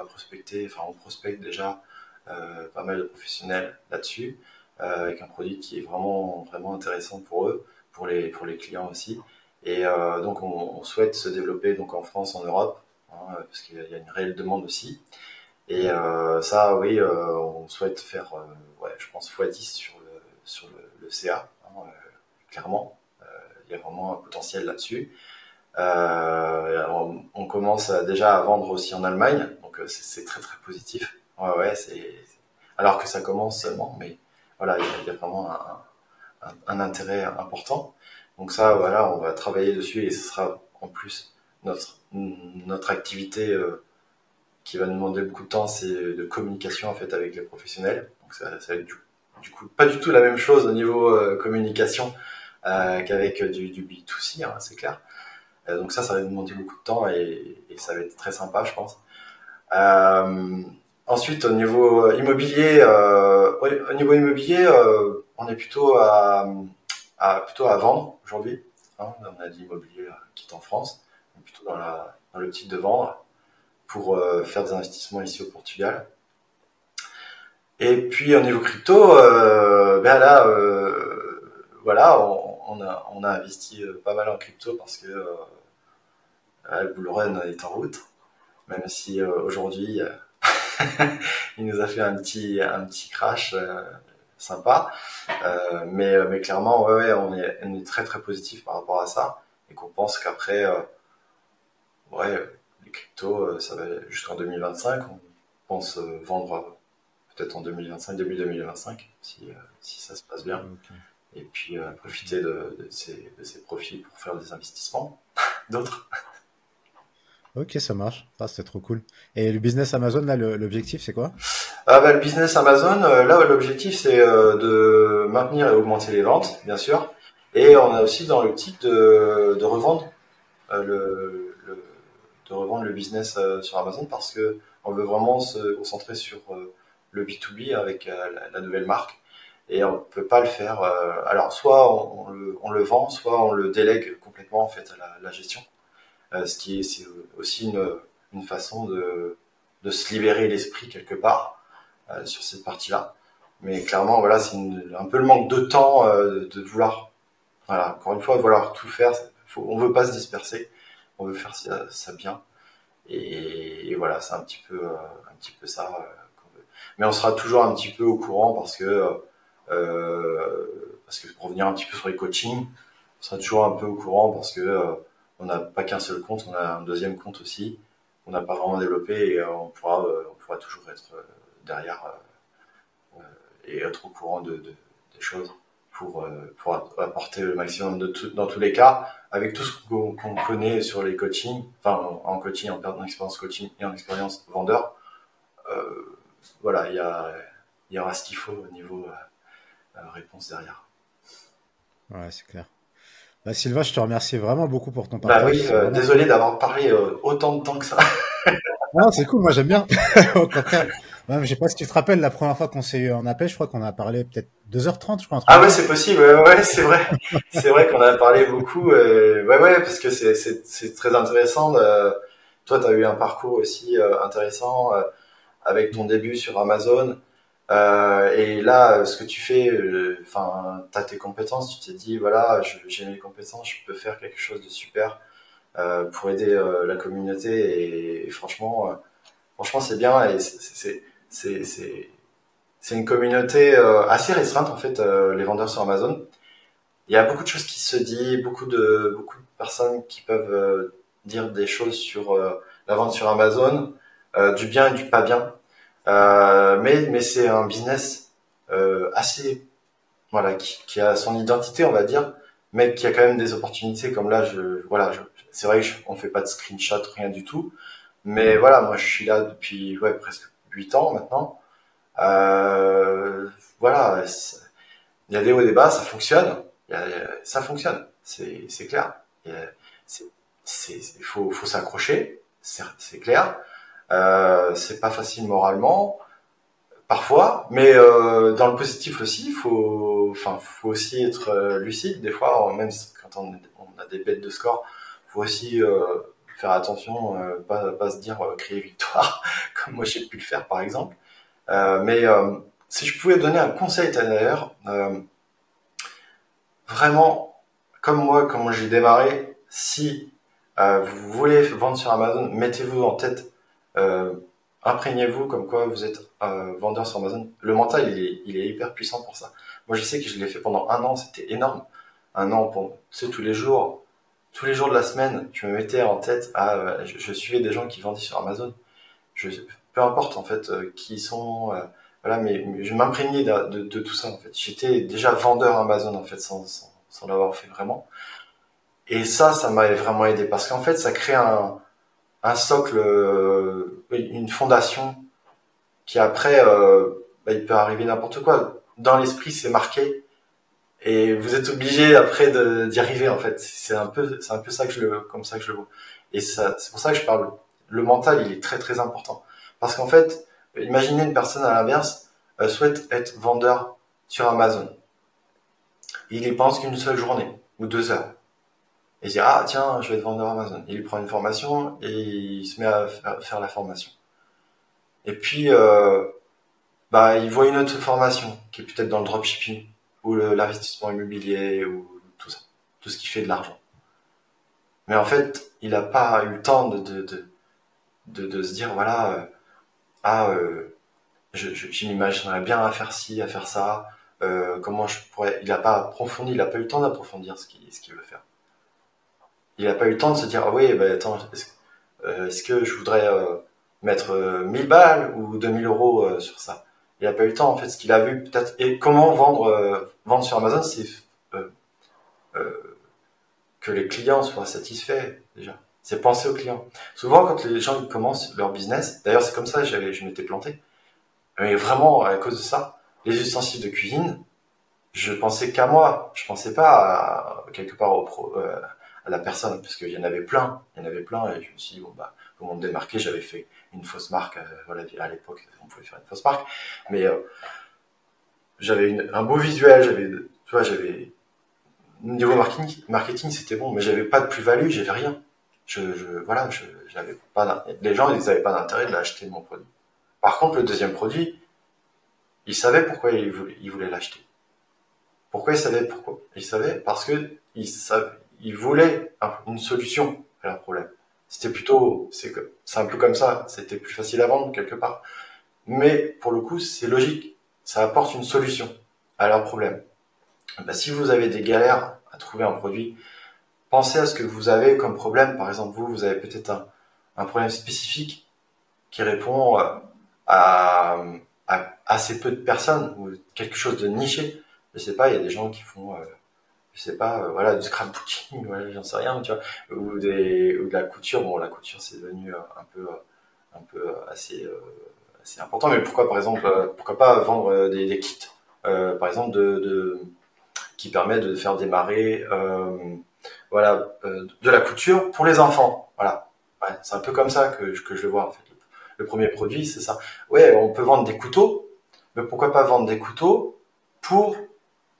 prospecter, enfin on prospecte déjà pas mal de professionnels là-dessus, avec un produit qui est vraiment, vraiment intéressant pour eux, pour les clients aussi. Et donc on souhaite se développer donc en France, en Europe, hein, parce qu'il y a une réelle demande aussi. Et ça, oui, on souhaite faire, ouais, je pense x10 sur le CA, hein, clairement. Il y a vraiment un potentiel là-dessus. On commence déjà à vendre aussi en Allemagne, donc c'est très très positif. Ouais, ouais, alors que ça commence seulement, mais voilà, il y a vraiment un intérêt important. Donc ça, voilà, on va travailler dessus et ce sera en plus notre activité qui va nous demander beaucoup de temps, c'est de communication en fait avec les professionnels. Donc ça va être du coup pas du tout la même chose au niveau communication qu'avec du B2C, hein, c'est clair. Donc ça va nous demander beaucoup de temps et ça va être très sympa, je pense. Euh, Ensuite, au niveau immobilier, on est plutôt à vendre aujourd'hui. Hein, on a de l'immobilier qui est en France, on est plutôt dans l'optique de vendre pour faire des investissements ici au Portugal. Et puis au niveau crypto, ben là, voilà, on a investi pas mal en crypto parce que le bull run est en route, même si aujourd'hui il nous a fait un petit crash sympa. Mais clairement, ouais, on est très très positif par rapport à ça et qu'on pense qu'après, ouais, les cryptos, ça va jusqu'en 2025. On pense vendre peut-être en 2025, début 2025, si ça se passe bien. Ok. Et puis profiter de ces profits pour faire des investissements, d'autres. Ok, ça marche. Ah, c'est trop cool. Et le business Amazon, là, l'objectif, c'est quoi? Ah bah, le business Amazon, là l'objectif c'est de maintenir et augmenter les ventes, bien sûr. Et on a aussi dans l'optique de revendre de revendre le business sur Amazon parce que on veut vraiment se concentrer sur le B2B avec la nouvelle marque. Et on peut pas le faire. Alors soit on le vend, soit on le délègue complètement en fait à la gestion. C'est aussi une façon de se libérer l'esprit quelque part sur cette partie-là. Mais clairement, voilà, c'est un peu le manque de temps de vouloir, voilà, encore une fois, vouloir tout faire. On veut pas se disperser, on veut faire ça bien. Et voilà, c'est un petit peu ça qu'on veut. Mais on sera toujours un petit peu au courant parce que pour revenir un petit peu sur les coachings, on sera toujours un peu au courant parce que on n'a pas qu'un seul compte, on a un deuxième compte aussi. On n'a pas vraiment développé et on pourra toujours être derrière et être au courant des choses pour apporter le maximum dans tous les cas, avec tout ce qu'on connaît sur les coachings, enfin en coaching, en expérience coaching et en expérience vendeur. Voilà, il y aura ce qu'il faut au niveau réponse derrière. Ouais, c'est clair. Bah, Sylvain, je te remercie vraiment beaucoup pour ton Bah partage. oui, C'est vraiment désolé d'avoir parlé autant de temps que ça. non, c'est cool, moi j'aime bien. Au contraire. Ouais, mais je sais pas si tu te rappelles, la première fois qu'on s'est eu en appel, je crois qu'on a parlé peut-être 2h30, je crois, un truc Ah comme ouais, ça. c'est possible, ouais, ouais, c'est vrai. C'est vrai qu'on a parlé beaucoup. Ouais, ouais, parce que c'est très intéressant. Toi, tu as eu un parcours aussi intéressant avec ton début sur Amazon. Et là, ce que tu fais, enfin, tu as tes compétences, tu t'es dit, voilà, j'ai mes compétences, je peux faire quelque chose de super pour aider la communauté. Et franchement, c'est bien. Et c'est une communauté assez restreinte, en fait, les vendeurs sur Amazon. Il y a beaucoup de choses qui se disent, beaucoup de personnes qui peuvent dire des choses sur la vente sur Amazon, du bien et du pas bien. Mais c'est un business assez, voilà, qui a son identité, on va dire, mais qui a quand même des opportunités. Comme là, voilà, c'est vrai qu'on fait pas de screenshot, rien du tout. Mais voilà, moi, je suis là depuis ouais, presque 8 ans maintenant. Euh, voilà, il y a des hauts et des bas, ça fonctionne. Ça fonctionne, c'est clair. Il y a- c'est- faut s'accrocher, c'est clair. C'est pas facile moralement, parfois, mais dans le positif aussi, faut aussi être lucide. Des fois, même quand on a des bêtes de score, faut aussi faire attention, pas se dire crier victoire, comme moi j'ai pu le faire par exemple. Mais si je pouvais donner un conseil d'ailleurs, vraiment, comme moi, comment j'ai démarré, si vous voulez vendre sur Amazon, mettez-vous en tête, euh, imprégnez-vous comme quoi vous êtes vendeur sur Amazon. Le mental, il est hyper puissant pour ça. Moi, je sais que je l'ai fait pendant un an, c'était énorme. Un an, tu sais, tous les jours de la semaine, je me mettais en tête je suivais des gens qui vendaient sur Amazon. Je, peu importe en fait qui ils sont, voilà, mais je m'imprégnais de tout ça en fait. J'étais déjà vendeur Amazon en fait sans l'avoir fait vraiment. Et ça m'avait vraiment aidé parce qu'en fait ça crée un socle, une fondation qui après, bah, il peut arriver n'importe quoi. Dans l'esprit c'est marqué et vous êtes obligé après d'y arriver en fait. C'est un peu ça comme ça que je le vois. Et ça, c'est pour ça que je parle. Le mental, il est très très important. Parce qu'en fait, imaginez une personne à l'inverse souhaite être vendeur sur Amazon. Il y pense qu'une seule journée ou 2 heures. Et il dit ah tiens, je vais être vendeur Amazon. Il prend une formation et il se met à faire la formation. Et puis bah il voit une autre formation qui est peut-être dans le dropshipping ou l'investissement immobilier ou tout ça, tout ce qui fait de l'argent. Mais en fait, il n'a pas eu le temps de se dire, voilà, ah, je m'imaginerais bien à faire ci, à faire ça, comment je pourrais, il a pas approfondi, il a pas eu le temps d'approfondir ce qu'il veut faire. Il a pas eu le temps de se dire, ah oui, ben attends, est-ce que je voudrais mettre 1000 balles ou 2000 € sur ça? Il a pas eu le temps, en fait, ce qu'il a vu peut-être, et comment vendre sur Amazon, c'est euh, euh, que les clients soient satisfaits, déjà. C'est penser aux clients. Souvent, quand les gens commencent leur business, d'ailleurs, c'est comme ça que je m'étais planté, mais vraiment, à cause de ça, les ustensiles de cuisine, je pensais qu'à moi. Je pensais pas quelque part à la personne, parce qu'il y en avait plein. Il y en avait plein, et je me suis dit, bon, bah, pour me démarquer, j'avais fait une fausse marque, voilà, à l'époque, on pouvait faire une fausse marque. Mais, j'avais un beau visuel, tu vois, niveau marketing, c'était bon, mais j'avais pas de plus-value, j'avais rien. Voilà, j'avais pas, les gens, ils avaient pas d'intérêt de l'acheter, mon produit. Par contre, le deuxième produit, ils savaient pourquoi ils voulaient l'acheter. Pourquoi ils savaient pourquoi? Ils savaient parce que ils voulaient une solution à leur problème. C'était plutôt, c'est un peu comme ça. C'était plus facile à vendre quelque part. Mais pour le coup, c'est logique. Ça apporte une solution à leur problème. Bah, si vous avez des galères à trouver un produit, pensez à ce que vous avez comme problème. Par exemple, vous avez peut-être un problème spécifique qui répond à, assez peu de personnes ou quelque chose de niché. Je sais pas, il y a des gens qui font, je sais pas, voilà, du scrapbooking, voilà, j'en sais rien, tu vois, ou de la couture. Bon, la couture c'est devenu un peu assez important. Mais pourquoi, par exemple, pourquoi pas vendre des kits, par exemple qui permet de faire démarrer, voilà, de la couture pour les enfants. Voilà, ouais, c'est un peu comme ça que je le vois en fait. Le premier produit, c'est ça. Ouais, on peut vendre des couteaux, mais pourquoi pas vendre des couteaux pour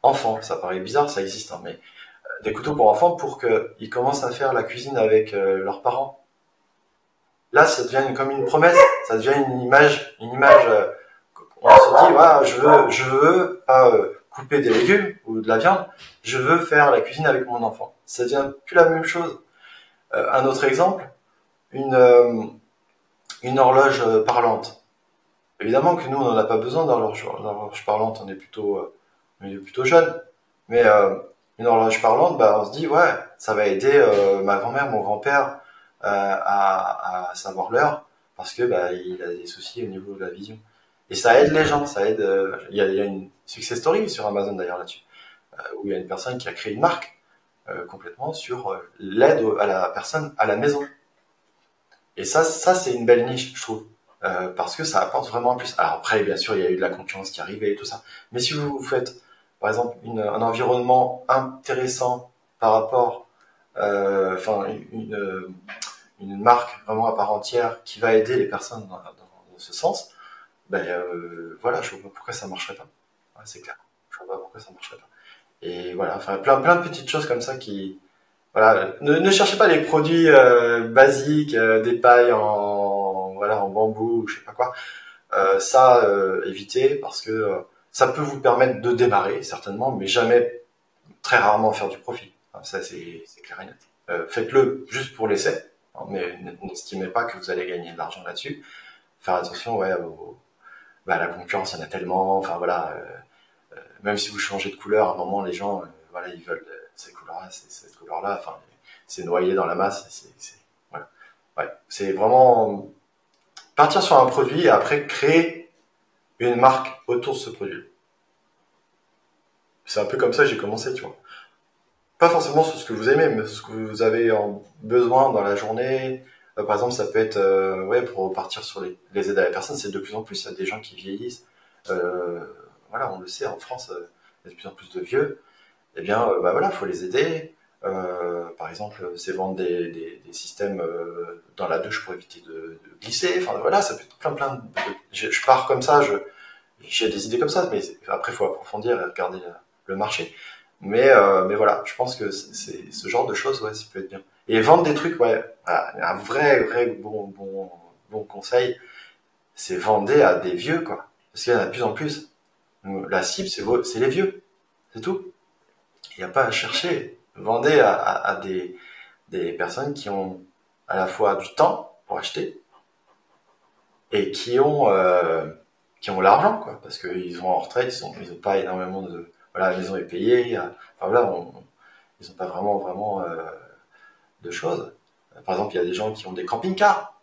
enfants? Ça paraît bizarre, ça existe, hein, mais des couteaux pour enfants pour qu'ils commencent à faire la cuisine avec leurs parents. Là, ça devient comme une promesse, ça devient une image. On se dit, voilà, je veux pas couper des légumes ou de la viande, je veux faire la cuisine avec mon enfant. Ça devient plus la même chose. Un autre exemple, une, euh, une horloge parlante. Évidemment que nous, on n'en a pas besoin d'horloge parlante, on est plutôt jeune. Mais une horloge parlante, bah, on se dit, ouais, ça va aider ma grand-mère, mon grand-père à savoir l'heure, parce que bah, il a des soucis au niveau de la vision. Et ça aide les gens, ça aide. Il y a une success story sur Amazon d'ailleurs là-dessus, où il y a une personne qui a créé une marque complètement sur l'aide à la personne à la maison. Et ça c'est une belle niche, je trouve, parce que ça apporte vraiment un plus. Alors après, bien sûr, il y a eu de la concurrence qui arrivait et tout ça. Mais si vous faites, par exemple, un environnement intéressant par rapport, enfin, une marque vraiment à part entière qui va aider les personnes dans ce sens, ben voilà, je vois pas pourquoi ça marcherait pas. Ouais, c'est clair. Je vois pas pourquoi ça marcherait pas. Et voilà, enfin, plein de petites choses comme ça qui, voilà, ne cherchez pas les produits basiques, des pailles voilà, en bambou ou je sais pas quoi. Ça, évitez parce que ça peut vous permettre de démarrer certainement, mais jamais, très rarement faire du profit. Enfin, ça, c'est clair et net. Faites-le juste pour l'essai, hein, mais n'estimez pas que vous allez gagner de l'argent là-dessus. Faire attention, ouais, bah, la concurrence, il y en a tellement. Enfin voilà, même si vous changez de couleur, à un moment, les gens, voilà, ils veulent cette couleur-là, cette couleur-là. Enfin, c'est noyé dans la masse. Voilà. Ouais, c'est vraiment partir sur un produit et après créer une marque autour de ce produit. C'est un peu comme ça que j'ai commencé, tu vois. Pas forcément sur ce que vous aimez, mais ce que vous avez besoin dans la journée. Par exemple, ça peut être, ouais, pour partir sur les aides à la personne, c'est de plus en plus, il y a des gens qui vieillissent. Euh, voilà, on le sait, en France, il y a de plus en plus de vieux. Eh bien, bah voilà, faut les aider. Par exemple, c'est vendre des systèmes dans la douche pour éviter de glisser. Enfin, voilà, ça peut être je pars comme ça, j'ai des idées comme ça, mais après, il faut approfondir et regarder le marché. Mais voilà, je pense que c'est ce genre de choses, ouais, ça peut être bien. Et vendre des trucs, ouais, voilà, un vrai bon conseil, c'est vendre à des vieux, quoi. Parce qu'il y en a de plus en plus. La cible, c'est les vieux, c'est tout. Il n'y a pas à chercher. Vendez à des personnes qui ont à la fois du temps pour acheter et qui ont l'argent, quoi, parce qu'ils sont en retraite, ils ont pas énormément de, voilà, la maison est payée, enfin voilà, ils ont pas vraiment de choses. Par exemple, il y a des gens qui ont des camping-cars.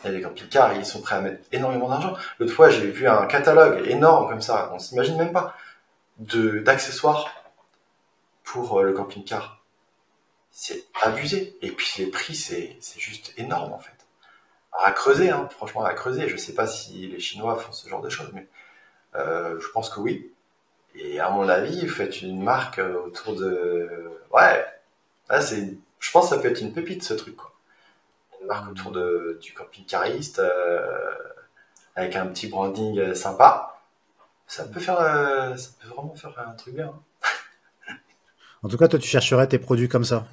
Il y a des camping-cars, ils sont prêts à mettre énormément d'argent. L'autre fois, j'ai vu un catalogue énorme comme ça, on s'imagine même pas, d'accessoires pour le camping-car. C'est abusé. Et puis les prix, c'est juste énorme en fait. À creuser, hein, franchement à creuser. Je sais pas si les Chinois font ce genre de choses, mais je pense que oui. Et à mon avis, vous faites une marque autour de... Ouais, là, je pense que ça peut être une pépite ce truc, quoi. Une marque autour du camping-cariste, avec un petit branding sympa. Ça peut vraiment faire un truc bien, hein. En tout cas, toi, tu chercherais tes produits comme ça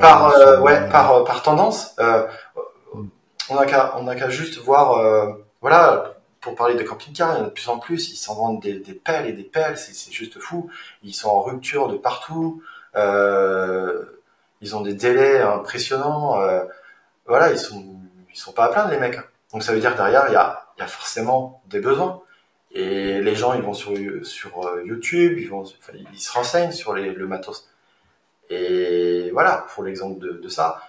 Par tendance. Mm. On n'a qu'à juste voir, voilà, pour parler de camping-car, il y en a de plus en plus, ils s'en vendent des pelles et des pelles, c'est juste fou. Ils sont en rupture de partout, euh, ils ont des délais impressionnants, voilà, ils sont pas à plaindre les mecs, hein. Donc ça veut dire que derrière, il y a forcément des besoins. Et les gens, ils vont sur YouTube, enfin, ils se renseignent sur le matos. Et voilà, pour l'exemple de ça,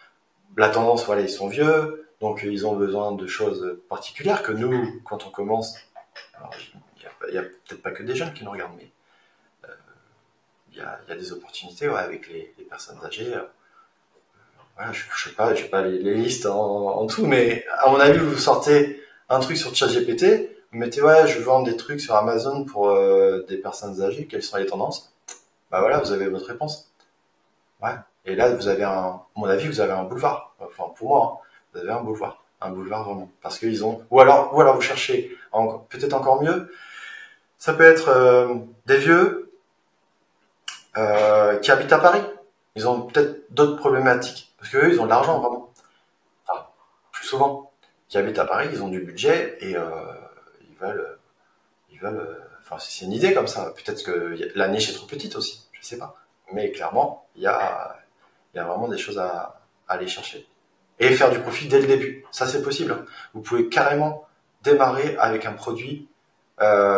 la tendance, voilà, ils sont vieux, donc ils ont besoin de choses particulières que nous, quand on commence, alors, il y a peut-être pas que des jeunes qui nous regardent, mais il y a des opportunités, ouais, avec les personnes âgées. Voilà, je sais pas, j'ai pas les listes en tout, mais à mon avis, vous sortez un truc sur ChatGPT, vous mettez ouais, je vends des trucs sur Amazon pour des personnes âgées, quelles sont les tendances? Bah voilà, vous avez votre réponse. Ouais. Et là, à mon avis, vous avez un boulevard. Enfin, pour moi, hein, vous avez un boulevard vraiment, parce qu'ils ont. Ou alors vous cherchez peut-être encore mieux. Ça peut être des vieux qui habitent à Paris. Ils ont peut-être d'autres problématiques, parce qu'eux, ils ont de l'argent vraiment. Enfin, plus souvent, qui habitent à Paris, ils ont du budget et ils veulent. Enfin, c'est une idée comme ça. Peut-être que la niche est trop petite aussi. Je sais pas. Mais clairement, il y a vraiment des choses à aller êcher. Et faire du profit dès le début. Ça, c'est possible, hein. Vous pouvez carrément démarrer avec un produit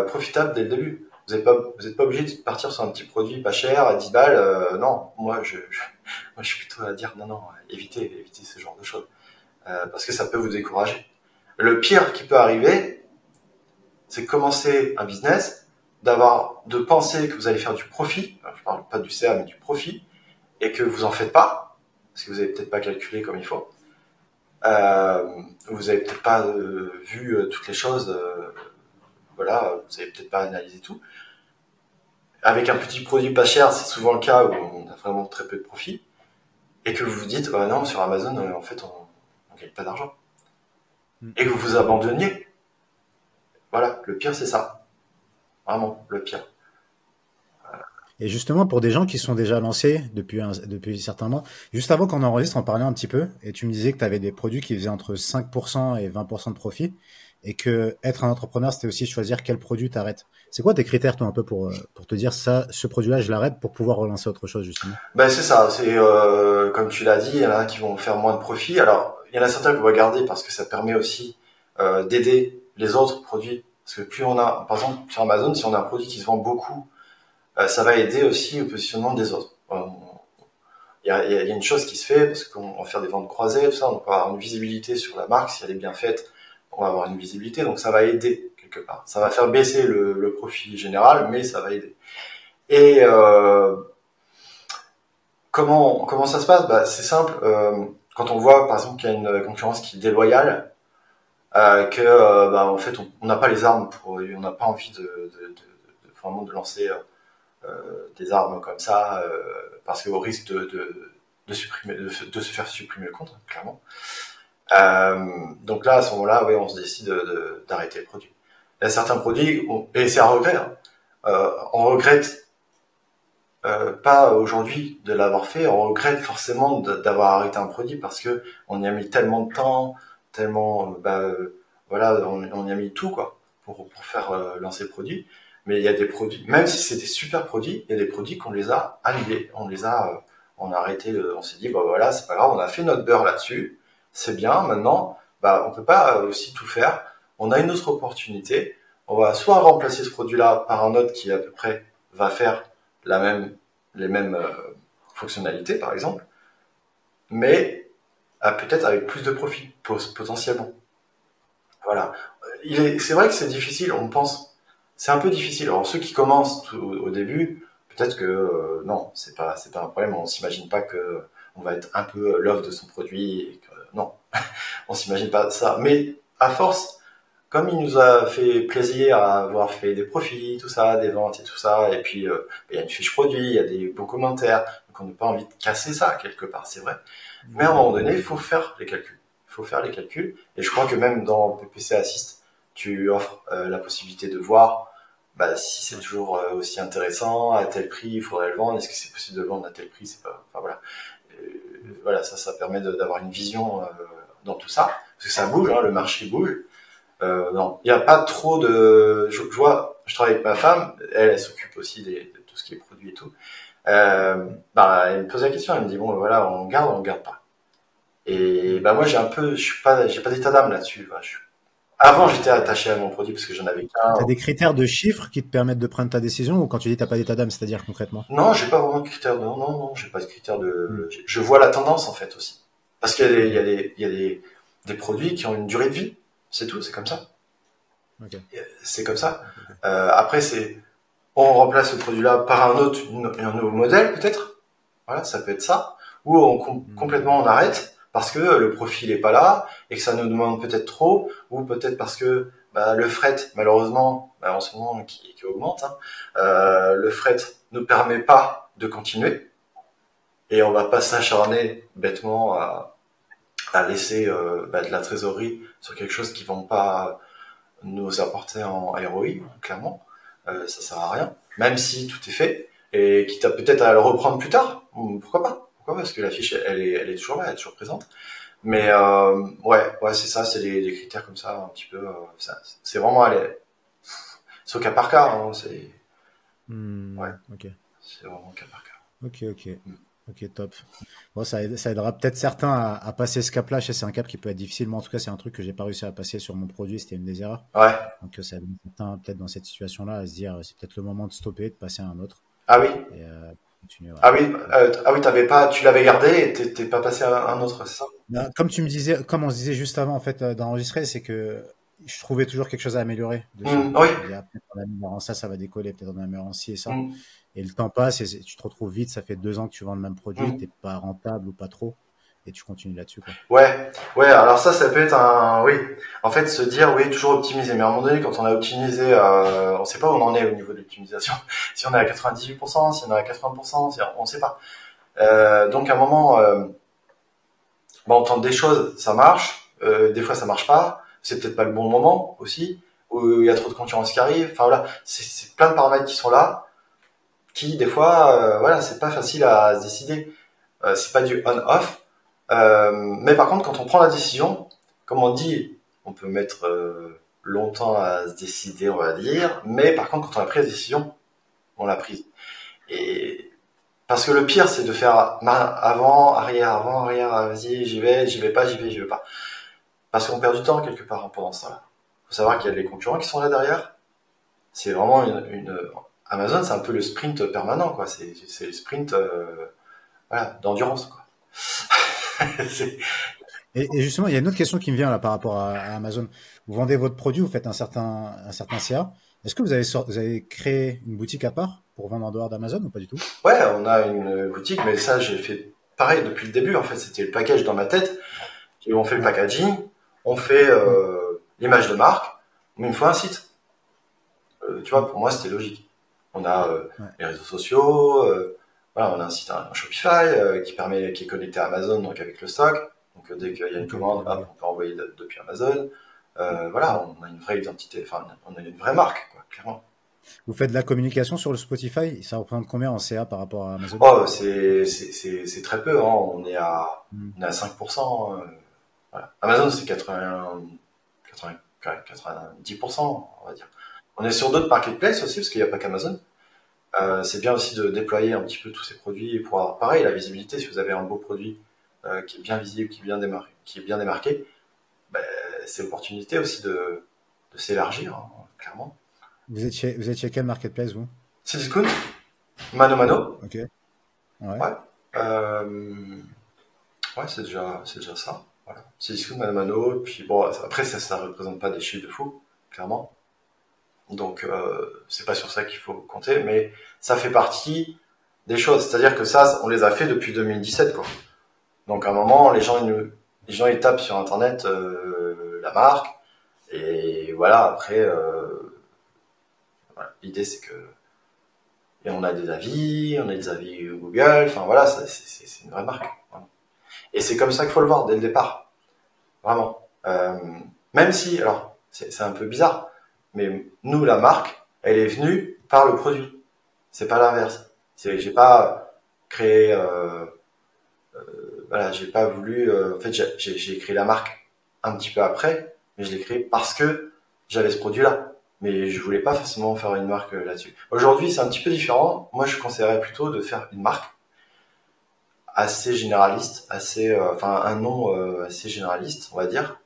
profitable dès le début. Vous êtes pas obligé de partir sur un petit produit pas cher à 10 balles. Non, moi, je suis plutôt à dire non, évitez ce genre de choses. Parce que ça peut vous décourager. Le pire qui peut arriver, c'est commencer un business, de penser que vous allez faire du profit. Alors, je parle pas du CA, mais du profit, et que vous en faites pas, parce que vous avez peut-être pas calculé comme il faut. Vous avez peut-être pas vu toutes les choses, voilà, vous avez peut-être pas analysé tout. Avec un petit produit pas cher, c'est souvent le cas où on a vraiment très peu de profit, et que vous vous dites, bah non, sur Amazon, en fait, on gagne pas d'argent. Et que vous vous abandonniez. Voilà, le pire c'est ça. Vraiment, le pire. Et justement, pour des gens qui sont déjà lancés depuis un certain temps, juste avant qu'on enregistre, on parlait un petit peu, et tu me disais que tu avais des produits qui faisaient entre 5% et 20% de profit, et que être un entrepreneur, c'était aussi choisir quel produit t'arrêtes. C'est quoi tes critères, toi, un peu pour te dire ça, ce produit-là, je l'arrête pour pouvoir relancer autre chose, justement? Ben c'est ça, c'est comme tu l'as dit, il y en a qui vont faire moins de profit. Alors, il y en a certains que vous regardez parce que ça permet aussi d'aider les autres produits. Parce que plus on a, par exemple, sur Amazon, si on a un produit qui se vend beaucoup, ça va aider aussi au positionnement des autres. Il y a une chose qui se fait, parce qu'on va faire des ventes croisées, tout ça, on va avoir une visibilité sur la marque, si elle est bien faite, on va avoir une visibilité, donc ça va aider quelque part. Ça va faire baisser le profit général, mais ça va aider. Et comment ça se passe? Bah, c'est simple. Quand on voit, par exemple, qu'il y a une concurrence qui est déloyale, que bah, en fait, on n'a pas les armes on n'a pas envie vraiment de lancer des armes comme ça, parce qu'au risque de se faire supprimer le compte, clairement. Donc là, à ce moment-là, oui, on se décide d'arrêter le produit. Il y a certains produits, et c'est un regret, hein, on regrette pas aujourd'hui de l'avoir fait, on regrette forcément d'avoir arrêté un produit parce que on y a mis tellement de temps, tellement, voilà, on y a mis tout quoi pour faire lancer le produit. Mais il y a des produits, même si c'est des super produits, il y a des produits qu'on les a annulés, on a arrêté, on s'est dit bah voilà, c'est pas grave, on a fait notre beurre là-dessus, c'est bien. Maintenant, bah on peut pas aussi tout faire. On a une autre opportunité. on va soit remplacer ce produit-là par un autre qui à peu près va faire les mêmes fonctionnalités, par exemple, mais peut-être avec plus de profit potentiellement. Voilà. C'est vrai que c'est difficile. On pense, c'est un peu difficile. Alors ceux qui commencent au début, peut-être que non, c'est pas un problème. On s'imagine pas que on va être un peu l'offre de son produit. Et que, non, on s'imagine pas ça. Mais à force, comme il nous a fait plaisir à avoir fait des profits, tout ça, des ventes et tout ça, et puis il y a une fiche produit, il y a des bons commentaires, donc on n'a pas envie de casser ça quelque part, c'est vrai. Mais à un moment donné, il faut faire les calculs. Il faut faire les calculs. Et je crois que même dans PPC Assist, tu offres la possibilité de voir si c'est toujours aussi intéressant, à tel prix, il faudrait le vendre. Est-ce que c'est possible de le vendre à tel prix? C'est pas. Enfin voilà. Voilà, ça permet d'avoir une vision dans tout ça, parce que ça bouge, hein, le marché bouge. Non, il n'y a pas trop de. Je vois, je travaille avec ma femme, elle s'occupe aussi de tout ce qui est produit et tout. Elle me pose la question, elle me dit bon, voilà, on garde ou on garde pas. Et moi, j'ai pas d'état d'âme là-dessus. Avant, j'étais attaché à mon produit parce que j'en avais qu'un. Tu as des critères de chiffres qui te permettent de prendre ta décision, ou quand tu dis t'as pas d'état d'âme, c'est-à-dire concrètement? Non, j'ai pas vraiment de critères. Non, j'ai pas de critères de. Je vois la tendance en fait aussi, parce qu'il y a des produits qui ont une durée de vie. C'est tout, c'est comme ça. Okay. C'est comme ça. Après, on remplace ce produit-là par un autre, un nouveau modèle peut-être. Voilà, ça peut être ça. Ou complètement on arrête parce que le profil est pas là et que ça nous demande peut-être trop, ou peut-être parce que le fret, malheureusement, en ce moment qui augmente, hein, le fret ne permet pas de continuer et on va pas s'acharner bêtement à laisser de la trésorerie sur quelque chose qui vont pas nous apporter en ROI, clairement. Ça sert à rien, même si tout est fait, et quitte à peut-être à le reprendre plus tard. Pourquoi pas? Pourquoi? Parce que la fiche, elle est toujours là, elle est toujours présente. Mais ouais, c'est ça, c'est des critères comme ça, un petit peu. C'est vraiment c'est au cas par cas. Hein, ouais, Ok. c'est vraiment au cas par cas. Ok. Ok, top. Bon, ça aidera peut-être certains à passer ce cap-là. Je sais, c'est un cap qui peut être difficile. Moi, en tout cas, c'est un truc que j'ai pas réussi à passer sur mon produit. C'était une des erreurs. Ouais. Donc, ça aide certains, peut-être dans cette situation-là, à se dire, c'est peut-être le moment de stopper, de passer à un autre. Ah oui. Et continuer. Ouais. Tu l'avais gardé et t'es pas passé à un autre, c'est ça? Comme tu me disais, comme on se disait juste avant, en fait, d'enregistrer, c'est que je trouvais toujours quelque chose à améliorer dessus. Oui. Je me dis, peut-être en améliorant ça, ça va décoller, peut-être en améliorant ci et ça. Mm. Et le temps passe et tu te retrouves vite, ça fait 2 ans que tu vends le même produit, Mm. t'es pas rentable ou pas trop, et tu continues là-dessus, quoi. Ouais, alors ça peut être oui. En fait, se dire, oui, toujours optimiser. Mais à un moment donné, quand on a optimisé, on sait pas où on en est au niveau de l'optimisation. Si on est à 98%, si on est à 80%, on sait pas. Donc à un moment, on tente des choses, ça marche. Des fois, ça marche pas. C'est peut-être pas le bon moment aussi, où il y a trop de concurrence qui arrive. Enfin voilà, c'est plein de paramètres qui sont là, qui des fois, c'est pas facile à se décider. C'est pas du on-off. Mais par contre, quand on prend la décision, comme on dit, on peut mettre longtemps à se décider, on va dire. Mais par contre, quand on a pris la décision, on l'a prise. Et parce que le pire, c'est de faire avant, arrière, vas-y, j'y vais pas, j'y vais pas. Parce qu'on perd du temps quelque part pendant ce temps-là. Faut savoir qu'il y a des concurrents qui sont là derrière. C'est vraiment Amazon, c'est un peu le sprint permanent, quoi. C'est le sprint, d'endurance, quoi. Et justement, il y a une autre question qui me vient là par rapport à Amazon. Vous vendez votre produit, vous faites un certain CA. Est-ce que vous avez créé une boutique à part pour vendre en dehors d'Amazon ou pas du tout? Ouais, on a une boutique, mais ça, j'ai fait pareil depuis le début. En fait, c'était le package dans ma tête. Et on fait le Ouais. packaging, on fait l'image de marque, mais il me faut un site. Tu vois, pour moi, c'était logique. On a Ouais. les réseaux sociaux, voilà, on a un site, un Shopify qui est connecté à Amazon, donc avec le stock. Donc dès qu'il y a une commande, hop, on peut envoyer depuis Amazon. Voilà, on a une vraie identité, enfin, on a une vraie marque, quoi, clairement. Vous faites de la communication sur le Spotify, ça représente combien en CA par rapport à Amazon? Oh, c'est très peu, hein. On est à 5%. Voilà. Amazon, c'est 90%, on va dire. On est sur d'autres marketplaces aussi, parce qu'il n'y a pas qu'Amazon. C'est bien aussi de déployer un petit peu tous ces produits et pour avoir, pareil, la visibilité. Si vous avez un beau produit qui est bien visible, qui est bien démarqué, c'est l'opportunité aussi s'élargir, hein, clairement. Vous êtes chez quel marketplace, vous? Cdiscount, Mano Mano, Ok. Ouais. ouais. Euh, ouais, c'est déjà ça. Voilà. Cdiscount, Mano Mano, puis bon, après, ça représente pas des chiffres de fou, clairement. Donc, c'est pas sur ça qu'il faut compter, mais ça fait partie des choses. C'est-à-dire que ça, on les a fait depuis 2017, quoi. Donc, à un moment, les gens, ils tapent sur Internet la marque, et voilà, après, voilà. L'idée, c'est que et on a des avis Google, enfin voilà, c'est une vraie marque. Vraiment. Et c'est comme ça qu'il faut le voir dès le départ, vraiment. Même si, alors, c'est un peu bizarre, mais nous, la marque, elle est venue par le produit. C'est pas l'inverse. J'ai pas créé, voilà, j'ai pas voulu. En fait, j'ai créé la marque un petit peu après, mais je l'ai créée parce que j'avais ce produit-là. Mais je voulais pas forcément faire une marque là-dessus. Aujourd'hui, c'est un petit peu différent. Moi, je conseillerais plutôt de faire une marque assez généraliste, enfin un nom assez généraliste, on va dire,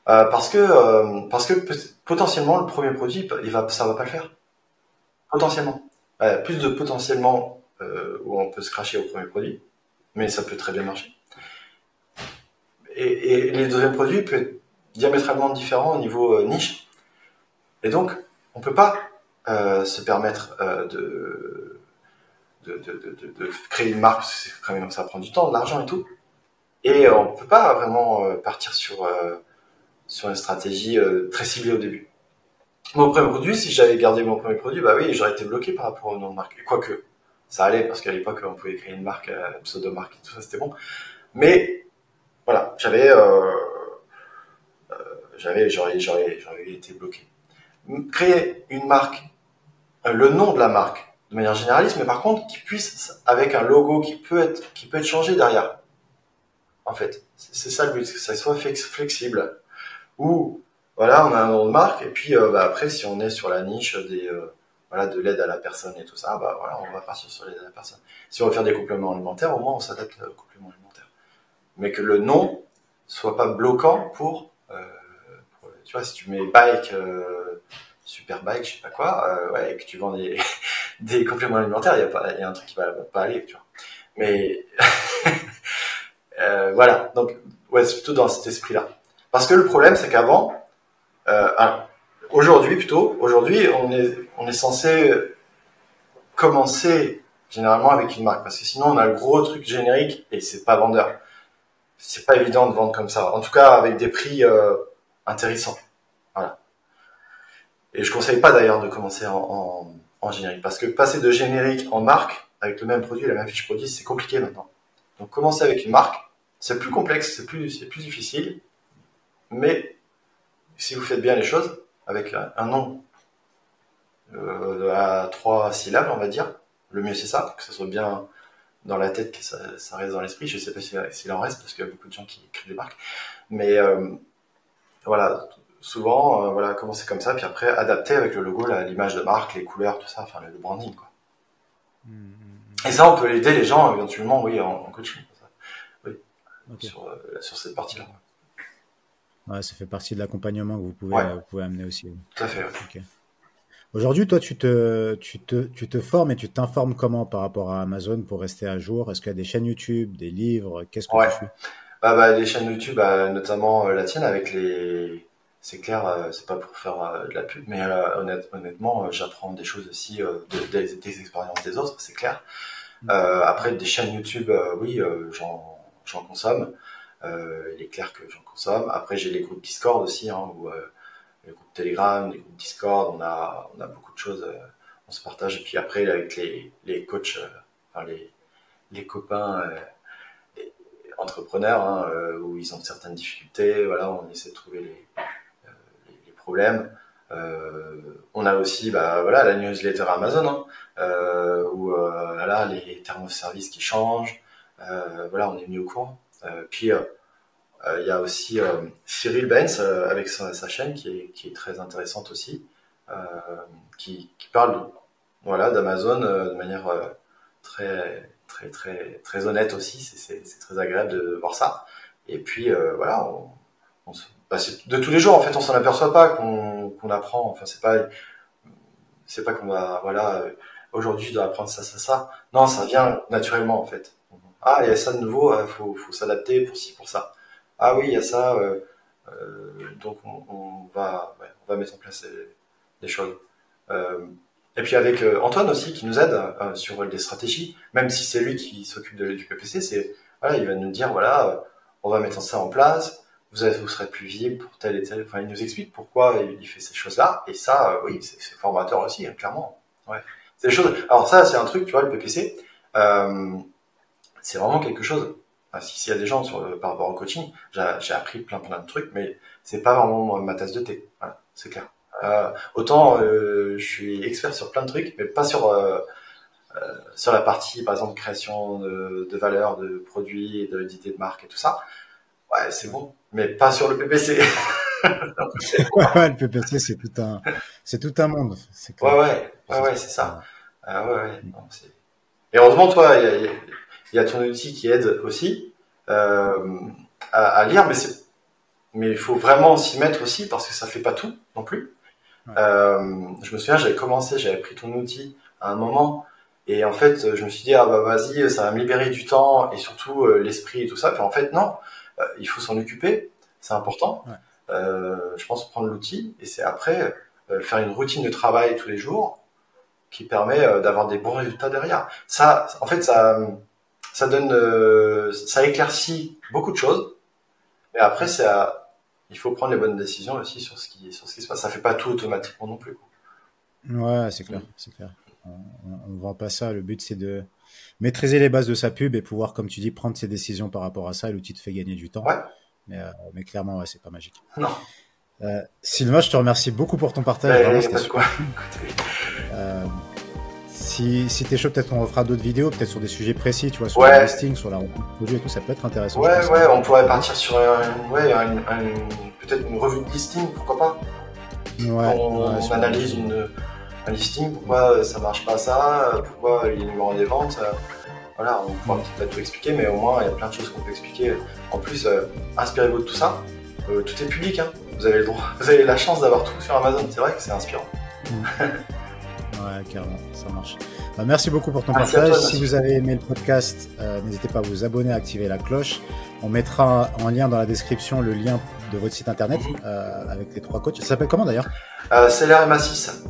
parce que potentiellement le premier produit, ça va pas le faire. Potentiellement, plus de potentiellement où on peut se cracher au premier produit, mais ça peut très bien marcher. Et les deuxièmes produits peuvent être diamétralement différents au niveau niche, et donc on peut pas se permettre de créer une marque, parce que quand même, ça prend du temps, de l'argent et tout. Et on peut pas vraiment partir sur une stratégie très ciblée au début. Mon premier produit, si j'avais gardé mon premier produit, bah oui, j'aurais été bloqué par rapport au nom de marque. Et quoique, ça allait, parce qu'à l'époque, on pouvait créer une marque, pseudo-marque et tout ça, c'était bon. Mais voilà, j'aurais été bloqué. Créer une marque, le nom de la marque, de manière généraliste, mais par contre, qui puisse, avec un logo qui peut être changé derrière. En fait, c'est ça le but, que ça soit flexible. Ou voilà, on a un nom de marque et puis bah, après si on est sur la niche des voilà de l'aide à la personne et tout ça, bah voilà, on va partir sur l'aide à la personne. Si on veut faire des compléments alimentaires, au moins on s'adapte aux compléments alimentaires. Mais que le nom soit pas bloquant tu vois, si tu mets bike super bike, je sais pas quoi, ouais, et que tu vends des compléments alimentaires, il y a un truc qui va pas aller, tu vois. Mais voilà, donc ouais, c'est plutôt dans cet esprit-là. Parce que le problème, c'est qu'avant, alors, aujourd'hui, on est censé commencer généralement avec une marque, parce que sinon on a le gros truc générique et c'est pas vendeur. C'est pas évident de vendre comme ça. En tout cas, avec des prix intéressants. Voilà. Et je conseille pas d'ailleurs de commencer en générique, parce que passer de générique en marque avec le même produit, la même fiche produit, c'est compliqué maintenant. Donc commencer avec une marque, c'est plus complexe, c'est plus difficile, mais si vous faites bien les choses avec un nom à 3 syllabes, on va dire. Le mieux c'est ça, que ça soit bien dans la tête, que ça reste dans l'esprit. Je sais pas s'il en reste parce qu'il y a beaucoup de gens qui créent des marques. Mais voilà, souvent, voilà, commencer comme ça, puis après adapter avec le logo, l'image de marque, les couleurs, tout ça, enfin le branding, quoi. Et ça, on peut aider les gens éventuellement, oui, en coaching. Ça. Oui, Ok. sur cette partie-là. Ouais, ça fait partie de l'accompagnement que Ouais, vous pouvez amener aussi. Oui. tout à fait. Ouais. Ok. Aujourd'hui, toi, tu te formes et tu t'informes comment par rapport à Amazon pour rester à jour? Est-ce qu'il y a des chaînes YouTube, des livres? Qu'est-ce que Ouais. tu suis? Bah, les chaînes YouTube, notamment la tienne avec c'est clair, c'est pas pour faire de la pub, mais honnêtement, j'apprends des choses aussi des expériences des autres, c'est clair. Après, des chaînes YouTube, oui, j'en consomme. Il est clair que j'en consomme. Après, j'ai les groupes Discord aussi, hein, où les groupes Telegram, les groupes Discord, on a beaucoup de choses, on se partage. Et puis après, avec les coachs, enfin les copains entrepreneurs, hein, où ils ont certaines difficultés, voilà, on essaie de trouver les problèmes. On a aussi, bah voilà, la newsletter Amazon, hein, où voilà, les termes de service qui changent. Voilà, on est mis au courant. Puis il y a aussi Cyril Benz avec sa chaîne qui est très intéressante aussi, euh, qui parle voilà d'Amazon de manière très honnête aussi. C'est très agréable de voir ça. Et puis voilà, c'est de tous les jours, en fait, on s'en aperçoit pas qu'on apprend. Enfin, c'est pas qu'on va, voilà, aujourd'hui je dois apprendre ça. Non, ça vient naturellement, en fait. Ah, il y a ça de nouveau, faut s'adapter pour ci, pour ça. Ah oui, il y a ça, donc on va mettre en place des choses. Et puis avec Antoine aussi qui nous aide sur des stratégies, même si c'est lui qui s'occupe du PPC, voilà, il va nous dire voilà, on va mettre ça en place, vous serez plus visible pour tel et tel. Enfin, il nous explique pourquoi il fait ces choses-là, et ça, oui, c'est formateur aussi, hein, clairement. Ouais, c'est des choses. Alors ça, c'est un truc, tu vois, le PPC, c'est vraiment quelque chose. Enfin, s'il y a des gens par rapport au coaching, j'ai appris plein de trucs, mais c'est pas vraiment ma tasse de thé. Voilà, c'est clair. Autant je suis expert sur plein de trucs, mais pas sur la partie, par exemple, création de valeur, de produits, d'idées de marque et tout ça. Ouais, c'est bon, mais pas sur le PPC. Ouais, le PPC, c'est tout un monde. C'est clair. Ouais, c'est ça. Ouais. Non, et heureusement, toi, il y a ton outil qui aide aussi à lire, mais il faut vraiment s'y mettre aussi parce que ça fait pas tout non plus. Ouais. Je me souviens, j'avais pris ton outil à un moment et en fait, je me suis dit ah bah vas-y, ça va me libérer du temps et surtout l'esprit et tout ça. Puis en fait non, il faut s'en occuper, c'est important. Ouais. Je pense prendre l'outil et c'est après faire une routine de travail tous les jours qui permet d'avoir des bons résultats derrière. Ça, en fait, ça donne, ça éclaircit beaucoup de choses. Mais après, il faut prendre les bonnes décisions aussi sur ce qui se passe. Ça fait pas tout automatiquement non plus. Ouais, c'est clair, c'est clair. On vend pas ça. Le but, c'est de maîtriser les bases de sa pub et pouvoir, comme tu dis, prendre ses décisions par rapport à ça. Et l'outil te fait gagner du temps. Ouais. Mais clairement, ouais, c'est pas magique. Non. Sylvain, je te remercie beaucoup pour ton partage. Vraiment, c'était super. Si t'es chaud, peut-être on refera d'autres vidéos, peut-être sur des sujets précis, tu vois, sur le listing, sur la rencontre produit et tout, ça peut être intéressant. Ouais, on pourrait partir sur peut-être une revue de listing, pourquoi pas. On analyse un listing, pourquoi ça marche pas ça, pourquoi il y a le numéro des ventes. Voilà, on pourra peut-être pas tout expliquer, mais au moins il y a plein de choses qu'on peut expliquer. En plus, inspirez-vous de tout ça. Tout est public, hein. Vous avez le droit, vous avez la chance d'avoir tout sur Amazon. C'est vrai que c'est inspirant. Ouais, carrément, ça marche. Merci beaucoup pour ton partage. Si vous avez aimé le podcast, n'hésitez pas à vous abonner, à activer la cloche. On mettra en lien dans la description le lien de votre site internet avec les 3 coachs. Ça s'appelle comment d'ailleurs Seller MA6.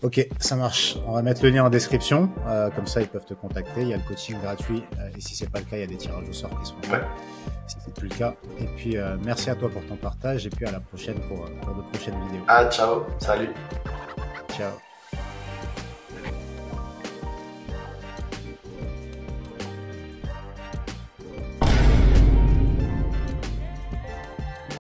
Ok, ça marche. On va mettre le lien en description. Comme ça, ils peuvent te contacter. Il y a le coaching gratuit. Et si c'est pas le cas, il y a des tirages au sort qui seront faits. Si c'est plus le cas. Et puis, merci à toi pour ton partage. Et puis à la prochaine pour de prochaines vidéos. Ciao. Salut.